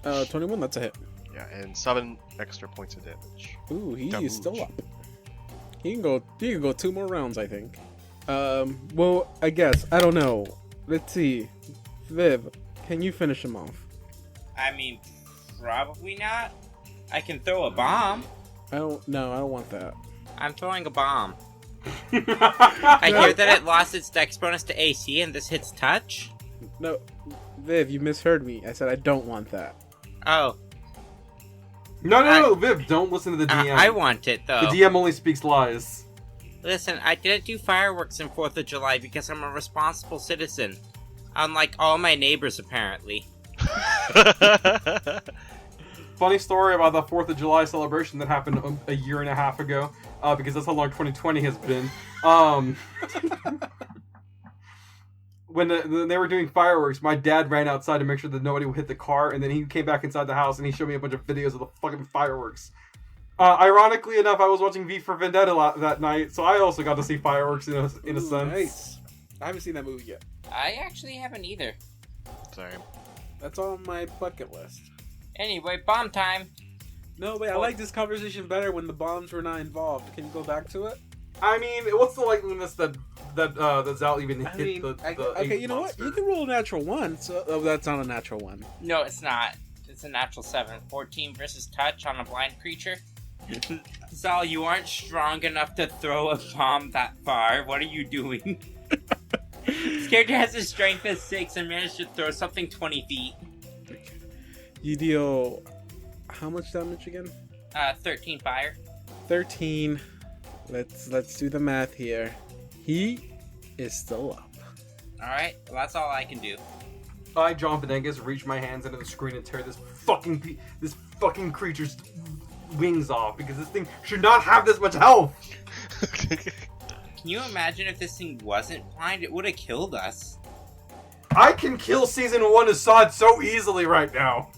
21, that's a hit. Yeah, and 7 extra points of damage. Ooh, he Damage. is still up. He can go 2 more rounds, I think. Well, I guess. I don't know. Let's see. Viv, can you finish him off? I mean, probably not. I can throw a bomb. I don't want that. I'm throwing a bomb. I hear that it lost its dex bonus to AC and this hits touch. No. Viv, you misheard me. I said I don't want that. Oh, No, Viv, don't listen to the DM. I want it, though. The DM only speaks lies. Listen, I didn't do fireworks on 4th of July because I'm a responsible citizen. Unlike all my neighbors, apparently. Funny story about the 4th of July celebration that happened a year and a half ago, because that's how long 2020 has been. When they were doing fireworks, my dad ran outside to make sure that nobody would hit the car, and then he came back inside the house and he showed me a bunch of videos of the fucking fireworks. Ironically enough, I was watching V for Vendetta that night, so I also got to see fireworks in a sense. Nice. I haven't seen that movie yet. I actually haven't either. Same. That's on my bucket list. Anyway, bomb time. No, wait, I like this conversation better when the bombs were not involved. Can you go back to it? I mean, what's the likeliness that Zal even hit the okay, you know monster? what? You can roll a natural 1, so that's not a natural 1. No, it's not. It's a natural 7. 14 versus touch on a blind creature. Zal, you aren't strong enough to throw a bomb that far. What are you doing? This character has a strength of 6 and managed to throw something 20 feet. You deal how much damage again? 13 fire. 13. Let's do the math here. He is still up. Alright, well, that's all I can do. I, John Bedengas, reach my hands into the screen and tear this fucking creature's wings off, because this thing should not have this much health! Can you imagine if this thing wasn't blind? It would have killed us. I can kill Season 1 Assad so easily right now!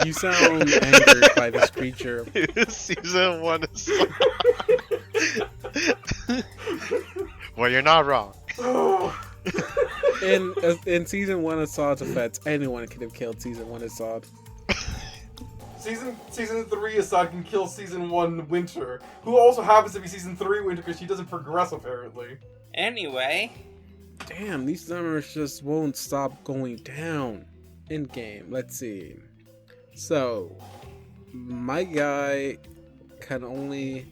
You sound angered by this creature. Season 1 Assad. Well, you're not wrong. In Season 1 Assad's offense, anyone could have killed Season 1 Assad. Season 3 Assad can kill Season 1 Winter, who also happens to be Season 3 Winter because she doesn't progress, apparently. Anyway. Damn, these numbers just won't stop going down. In game, let's see. So, my guy can only...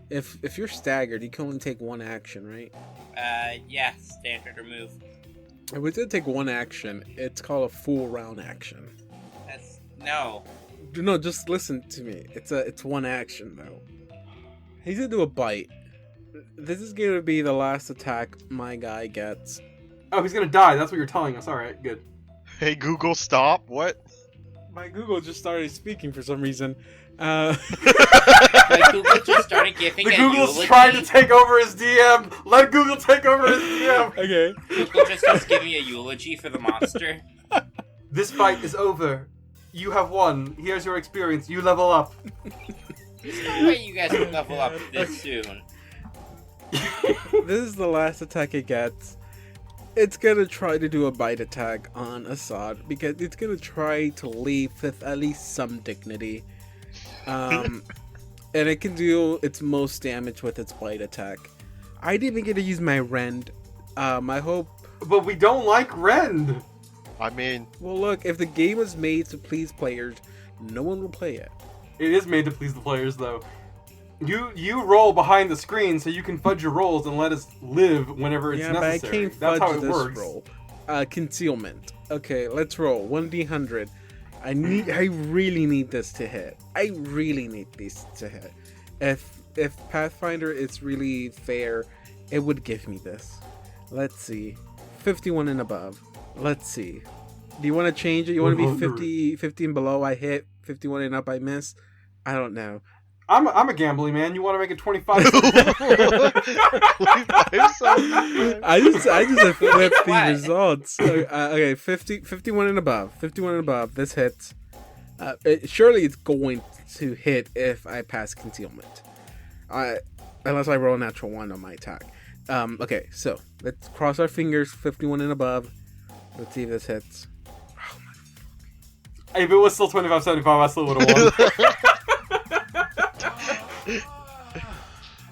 If you're staggered, you can only take 1 action, right? Yeah, standard remove. If we did take 1 action, it's called a full round action. No. No, just listen to me. It's 1 action though. He's gonna do a bite. This is gonna be the last attack my guy gets. Oh, he's gonna die. That's what you're telling us. Alright, good. Hey, Google, stop. What? My Google just started speaking for some reason. Like Google just started giving The a Google's eulogy. trying to take over his DM! Let Google take over his DM! Okay. Google just was giving a eulogy for the monster. This fight is over. You have won. Here's your experience. You level up. There's no way you guys can level up this soon. This is the last attack it gets. It's gonna try to do a bite attack on Assad because it's gonna try to leave with at least some dignity. And it can do its most damage with its bite attack. I didn't even get to use my rend. I hope. But we don't like Rend! I mean, Well, look, if the game was made to please players, no one will play it. It is made to please the players, though. You roll behind the screen so you can fudge your rolls and let us live whenever it's Yeah, necessary. but I can't That's fudge how it this works. roll. Concealment. Okay, let's roll 1d100. I really need this to hit. I really need this to hit. If Pathfinder is really fair, it would give me this. Let's see. 51 and above. Let's see. Do you want to change it? You want to be 50 and below? I hit. 51 and up, I miss. I don't know. I'm a gambling man. You want to make it 25? I just have flipped the What? results. Okay, 51 and above. 51 and above. This hits. Surely it's going to hit if I pass concealment. Unless I roll a natural 1 on my attack. Okay, so let's cross our fingers. 51 and above. Let's see if this hits. If it was still 25-75, I still would have won.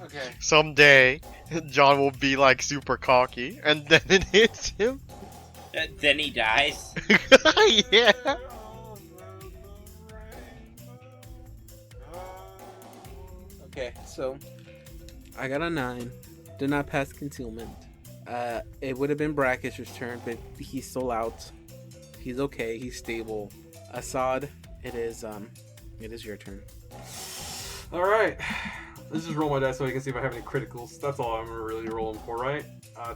Okay. someday John will be like super cocky, and then it hits him. Then he dies. Yeah. Okay, so I got a 9. Did not pass concealment. It would have been Brackish's turn, but he's still out. He's okay. He's stable. Assad, it is your turn. All right. Let's just roll my dice so I can see if I have any criticals. That's all I'm really rolling for, right?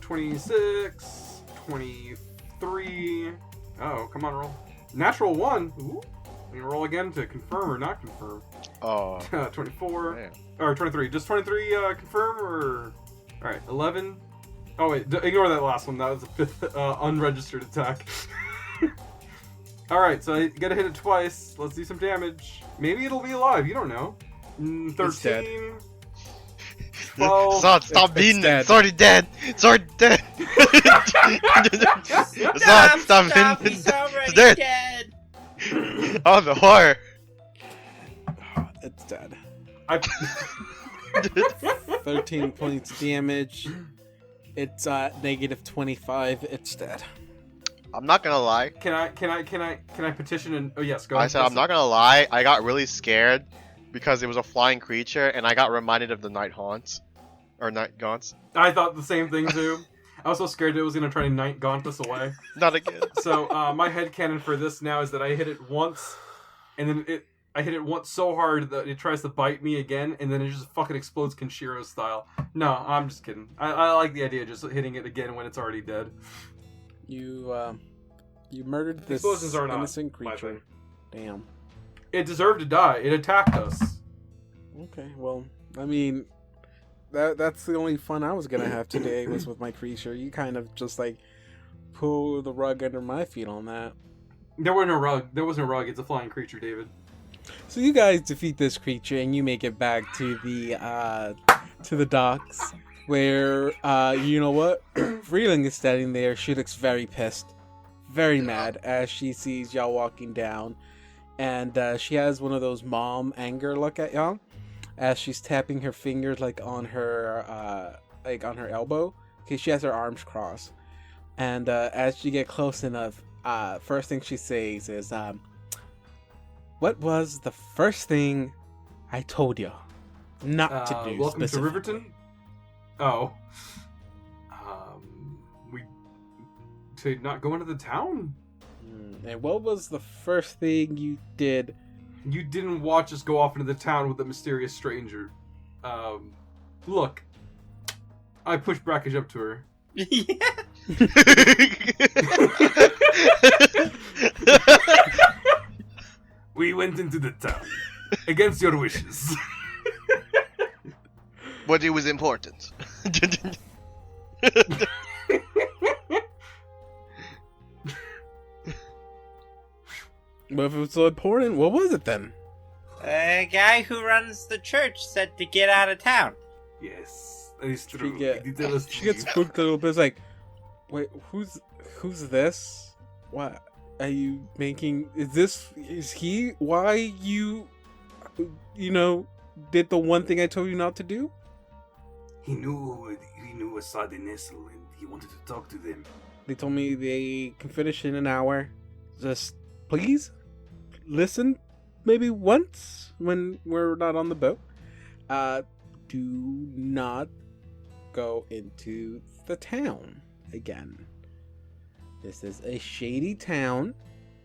26, 23. Oh, come on, roll. Natural 1. Ooh. Can you roll again to confirm or not confirm? Oh. 24. Man. Or 23. Does 23 confirm or... Alright, 11. Oh wait, ignore that last one. That was a fifth unregistered attack. Alright, so I gotta hit it twice. Let's do some damage. Maybe it'll be alive, you don't know. 13. 12. Stop beating it. dead. It's already dead. It's already dead. Stop hitting He's it. already It's dead. dead. Oh, the horror. It's dead. I... 13 points damage. It's negative 25. It's dead. I'm not gonna lie. Can I petition and... Oh yes, go I ahead. said I'm not gonna lie. I got really scared because it was a flying creature, and I got reminded of the night haunts or night gaunts. I thought the same thing too. I was so scared it was gonna try to night gaunt us away. Not again. So my headcanon for this now is that I hit it once, and then I hit it once so hard that it tries to bite me again, and then it just fucking explodes Kenshiro style. No, I'm just kidding. I like the idea of just hitting it again when it's already dead. You murdered this Explosions are not innocent my creature. thing. Damn. It deserved to die. It attacked us. Okay, well, I mean, that's the only fun I was gonna have today was with my creature. You kind of just like pull the rug under my feet on that. There was no rug. There was no rug. It's a flying creature, David. So you guys defeat this creature and you make it back to the docks, where you know what? Freeling is standing there. She looks very pissed, very mad as she sees y'all walking down, and she has one of those mom anger look at y'all as she's tapping her fingers like on her elbow, because she has her arms crossed, and as you get close enough, first thing she says is, "What was the first thing I told you not to do?" Welcome to specifically? Riverton. Oh. To not go into the town? And what was the first thing you did? You didn't watch us go off into the town with a mysterious stranger. Look. I pushed Brackish up to her. We went into the town. Against your wishes. But it was important. But if it was so important, what was it then? The guy who runs the church said to get out of town. Yes, that is She, true. get, He did tell us to she gets leave. spooked a little bit. It's like, wait, who's this? What are you making? Is he? Why you did the one thing I told you not to do? He knew Assad and Nessel, and he wanted to talk to them. They told me they can finish in an hour. Just please listen, maybe once when we're not on the boat. Do not go into the town again. This is a shady town.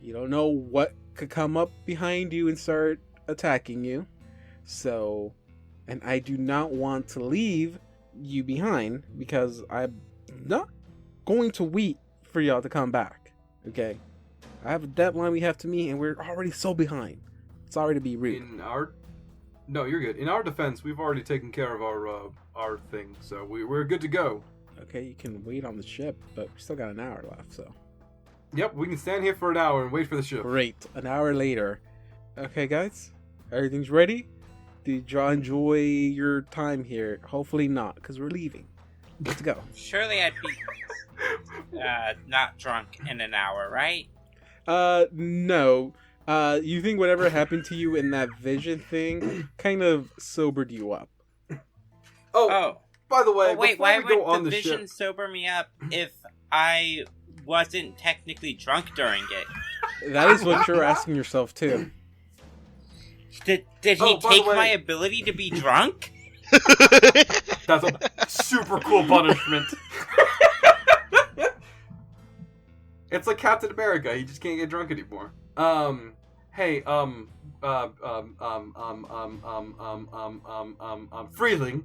You don't know what could come up behind you and start attacking you. So, and I do not want to leave you behind because I'm not going to wait for y'all to come back. Okay? I have a deadline we have to meet and we're already so behind. Sorry to be rude. No, you're good. In our defense, we've already taken care of our thing, so we're good to go. Okay, you can wait on the ship, but we still got an hour left, so. Yep, we can stand here for an hour and wait for the ship. Great. An hour later. Okay, guys? Everything's ready? Did y'all enjoy your time here? Hopefully not, because we're leaving. Let's go. Surely I'd be not drunk in an hour, right? No. You think whatever happened to you in that vision thing kind of sobered you up? Oh, by the way, But wait, before why we go on would the the vision ship, sober me up if I wasn't technically drunk during it? That is what you're asking yourself, too. Did he Oh, by the take way- my ability to be drunk? that's a super cool punishment. It's like Captain America. He just can't get drunk anymore. Hey, Freeling.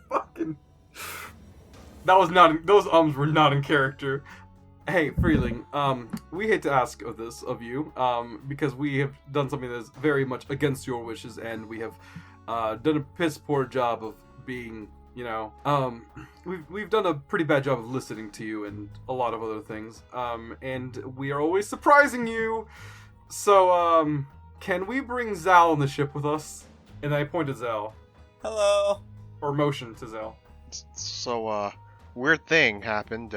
Fucking. That was not. Those were not in character. Hey, Freeling. We hate to ask of you, because we have done something that is very much against your wishes, and we have done a piss poor job of being. We've done a pretty bad job of listening to you and a lot of other things. And we are always surprising you. So, can we bring Zal on the ship with us? And I point to Zal. Hello. Or motion to Zal. So, weird thing happened.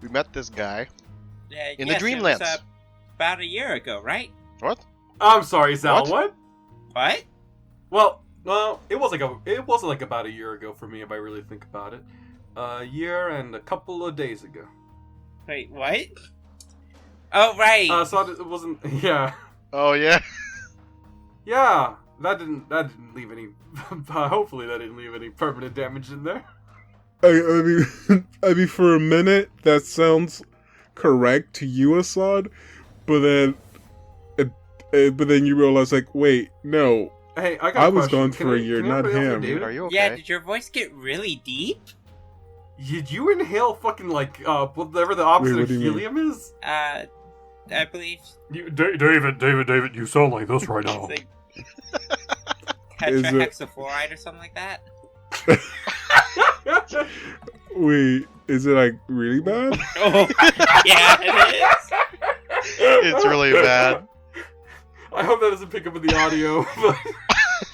We met this guy in the Yes, Dreamlands. it was, about a year ago, right? What? I'm sorry, Zal. What? What? Well, it wasn't like about a year ago for me if I really think about it. A year and a couple of days ago. Wait, what? Oh, right. So it wasn't. Yeah. Oh yeah. Yeah. That didn't leave any. Hopefully, that didn't leave any permanent damage in there. I mean, for a minute that sounds correct to you, Assad, but then you realize, like, wait, no. Hey, I was gone for a year, not him. Dude, are you okay? Yeah, did your voice get really deep? Did you inhale fucking whatever the opposite Wait, what of do you mean? helium is? I believe. David, you sound like this right now. Like Is it- tetrahexafluoride or something like that. Wait, is it, like, really bad? Oh, yeah, it is. It's really bad. I hope that doesn't pick up in the audio. But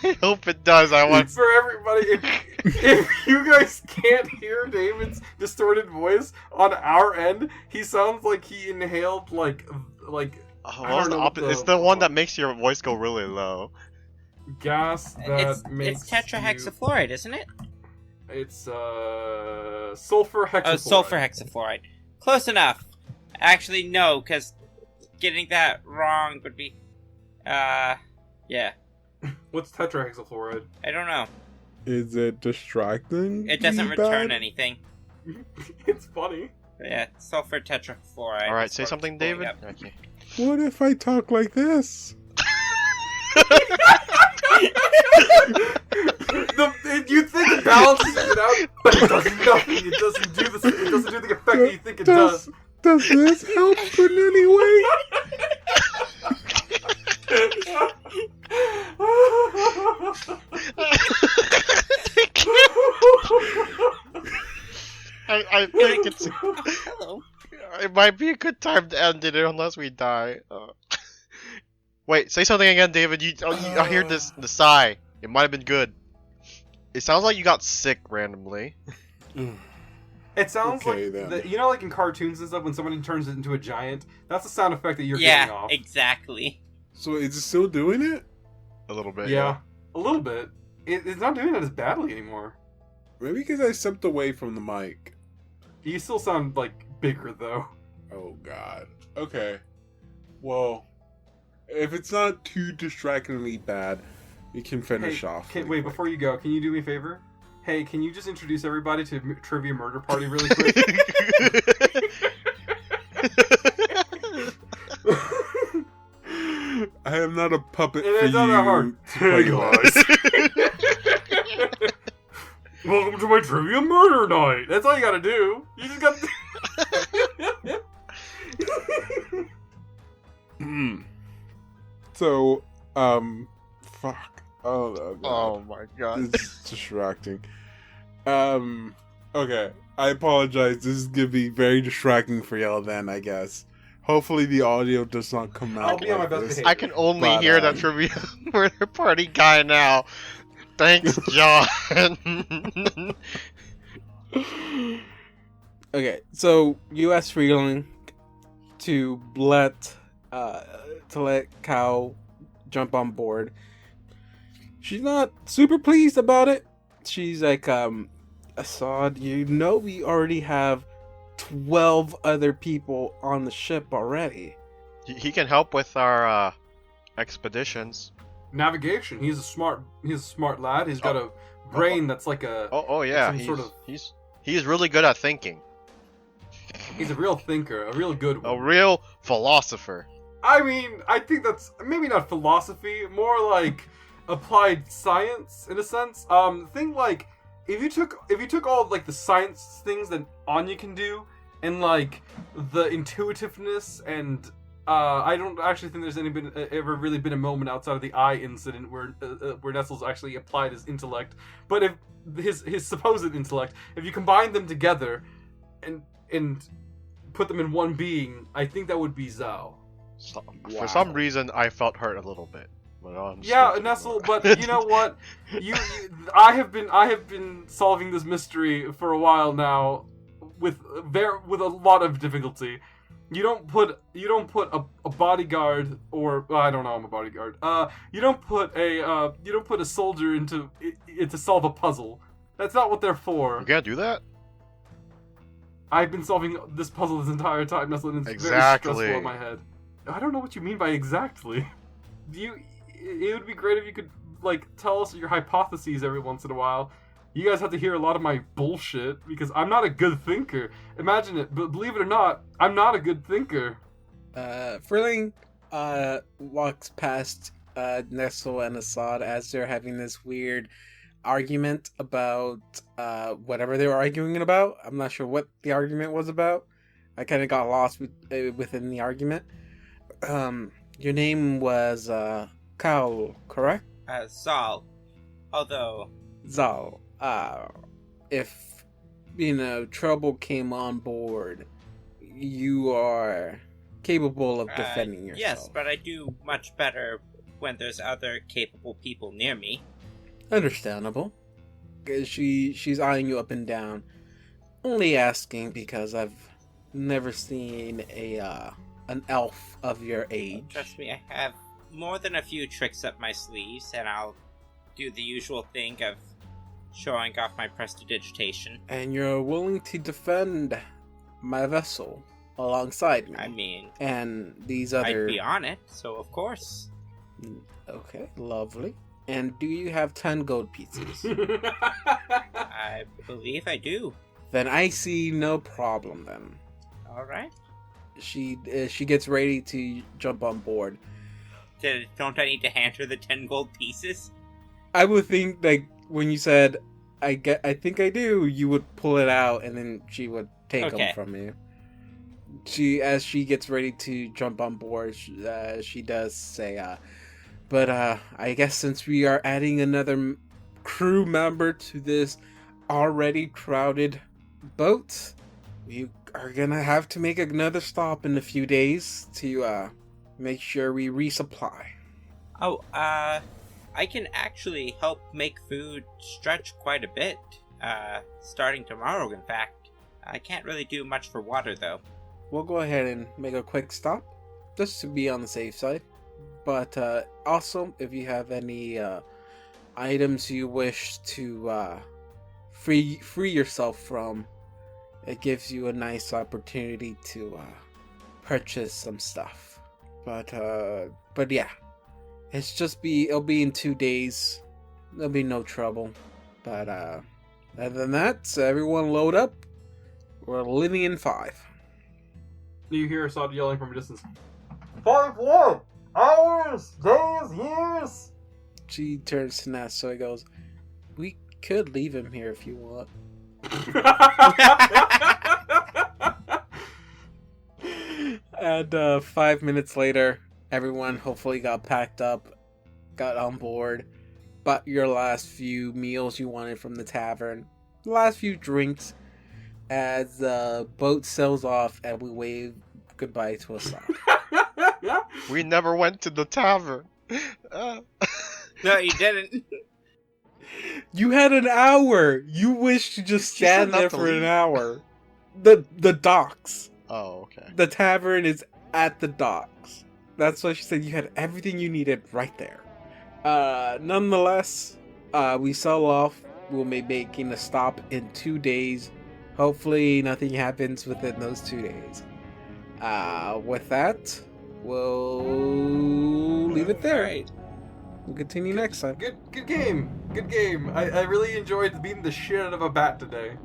I hope it does. I want. for everybody, if you guys can't hear David's distorted voice on our end, he sounds like he inhaled like Oh, I what was don't the know what opposite? It's the one that makes your voice go really low. gas that makes It's tetrahexafluoride, isn't it? It's sulfur hexafluoride. Oh, sulfur hexafluoride. Close enough. Actually, no, because getting that wrong would be... yeah. What's tetrahexafluoride? I don't know. Is it distracting? It doesn't you return bad? anything. It's funny. But yeah, sulfur tetrafluoride. All right, is say what's something, pulling David. up. Okay. What if I talk like this? You think it balances it out, but it does nothing. It doesn't do the effect that you think it does. Does this help in any way? I think it's. Oh, hello. It might be a good time to end it unless we die. Wait, say something again, David. I hear the sigh. It might have been good. It sounds like you got sick randomly. It sounds Okay, like then. you know, like in cartoons and stuff, when someone turns it into a giant. That's the sound effect that you're giving Yeah, off. exactly. So is it still doing it? A little bit. Yeah, a little bit. It's not doing it as badly anymore. Maybe because I stepped away from the mic. You still sound like bigger though. Oh god. Okay. Well, if it's not too distractingly bad, we can finish off. Wait, really quick. before you go, can you do me a favor? Hey, can you just introduce everybody to Trivia Murder Party really quick? I am not a puppet It for is not that hard. you to play with. Welcome to my Trivia Murder Night. That's all you gotta do. You just gotta. So, fuck. Oh, God. Oh my god. This is distracting. Okay. I apologize. This is gonna be very distracting for y'all then, I guess. Hopefully the audio does not come out I'll be on like my best this. behavior. I can only But, hear that Trivia Murder Party guy now. Thanks, John. Okay, so U.S. Freeling to let Cow jump on board. She's not super pleased about it. She's like, Assad, you know we already have 12 other people on the ship already. He can help with our expeditions. Navigation. He's a smart lad. He's got a brain that's like a. Oh yeah. Some He's sort of- he's really good at thinking. He's a real thinker, a real good one. A real philosopher. I mean, I think that's maybe not philosophy, more like applied science in a sense. Think like if you took all like the science things that Anya can do, and like the intuitiveness and I don't actually think there's ever really been a moment outside of the eye incident where Nestle's actually applied his intellect. But if his supposed intellect, if you combine them together and put them in one being, I think that would be Zhao. So, Wow. For some reason, I felt hurt a little bit. But I'm just Yeah, not Nestle, anymore. but you know what? I have been solving this mystery for a while now, with a lot of difficulty. You don't put a bodyguard, or I don't know, I'm a bodyguard. You don't put a soldier into it to solve a puzzle. That's not what they're for. You can't do that? I've been solving this puzzle this entire time, Nestle, and it's Exactly. very stressful in my head. I don't know what you mean by exactly. It would be great if you could like tell us your hypotheses every once in a while. You guys have to hear a lot of my bullshit because I'm not a good thinker. Imagine it, but believe it or not, I'm not a good thinker. Furling walks past Nestle and Assad as they're having this weird argument about whatever they were arguing about. I'm not sure what the argument was about. I kind of got lost within the argument. Your name was Kyle, correct? Zal. Although, Zal. If trouble came on board, you are capable of defending yourself. yes, but I do much better when there's other capable people near me. Understandable. She's eyeing you up and down. Only asking because I've never seen an elf of your age. Trust me, I have more than a few tricks up my sleeves, and I'll do the usual thing of showing off my prestidigitation. And you're willing to defend my vessel alongside me. I mean, and these other... I'd be on it, so of course. Okay, lovely. And do you have 10 gold pieces? I believe I do. Then I see no problem then. Alright. She gets ready to jump on board. Don't I need to hand her the 10 gold pieces? I would think, like, when you said, I think I do, you would pull it out and then she would take them from you. As she gets ready to jump on board, she does say, but I guess since we are adding another crew member to this already crowded boat, we are gonna have to make another stop in a few days to make sure we resupply. Oh, I can actually help make food stretch quite a bit. Starting tomorrow, in fact. I can't really do much for water, though. We'll go ahead and make a quick stop, just to be on the safe side. But also, if you have any items you wish to free yourself from, it gives you a nice opportunity to purchase some stuff. But yeah, it'll be in 2 days. There'll be no trouble. But other than that, so everyone load up. We're living in 5. You hear Assad yelling from a distance. 5 what? Hours? Days? Years? She turns to Ness, so he goes, we could leave him here if you want. And 5 minutes later, everyone hopefully got packed up, got on board, bought your last few meals you wanted from the tavern, the last few drinks, as the boat sails off and we wave goodbye to Assad. We never went to the tavern. No, you didn't. You had an hour. You wish to just She said stand not there to for an leave. hour. The docks. Oh, okay. The tavern is at the docks. That's why she said you had everything you needed right there. Nonetheless, we sell off. We'll be making a stop in 2 days. Hopefully nothing happens within those 2 days. With that, we'll leave it there. Alright. We'll continue next time. Good game. Good game. I really enjoyed beating the shit out of a bat today.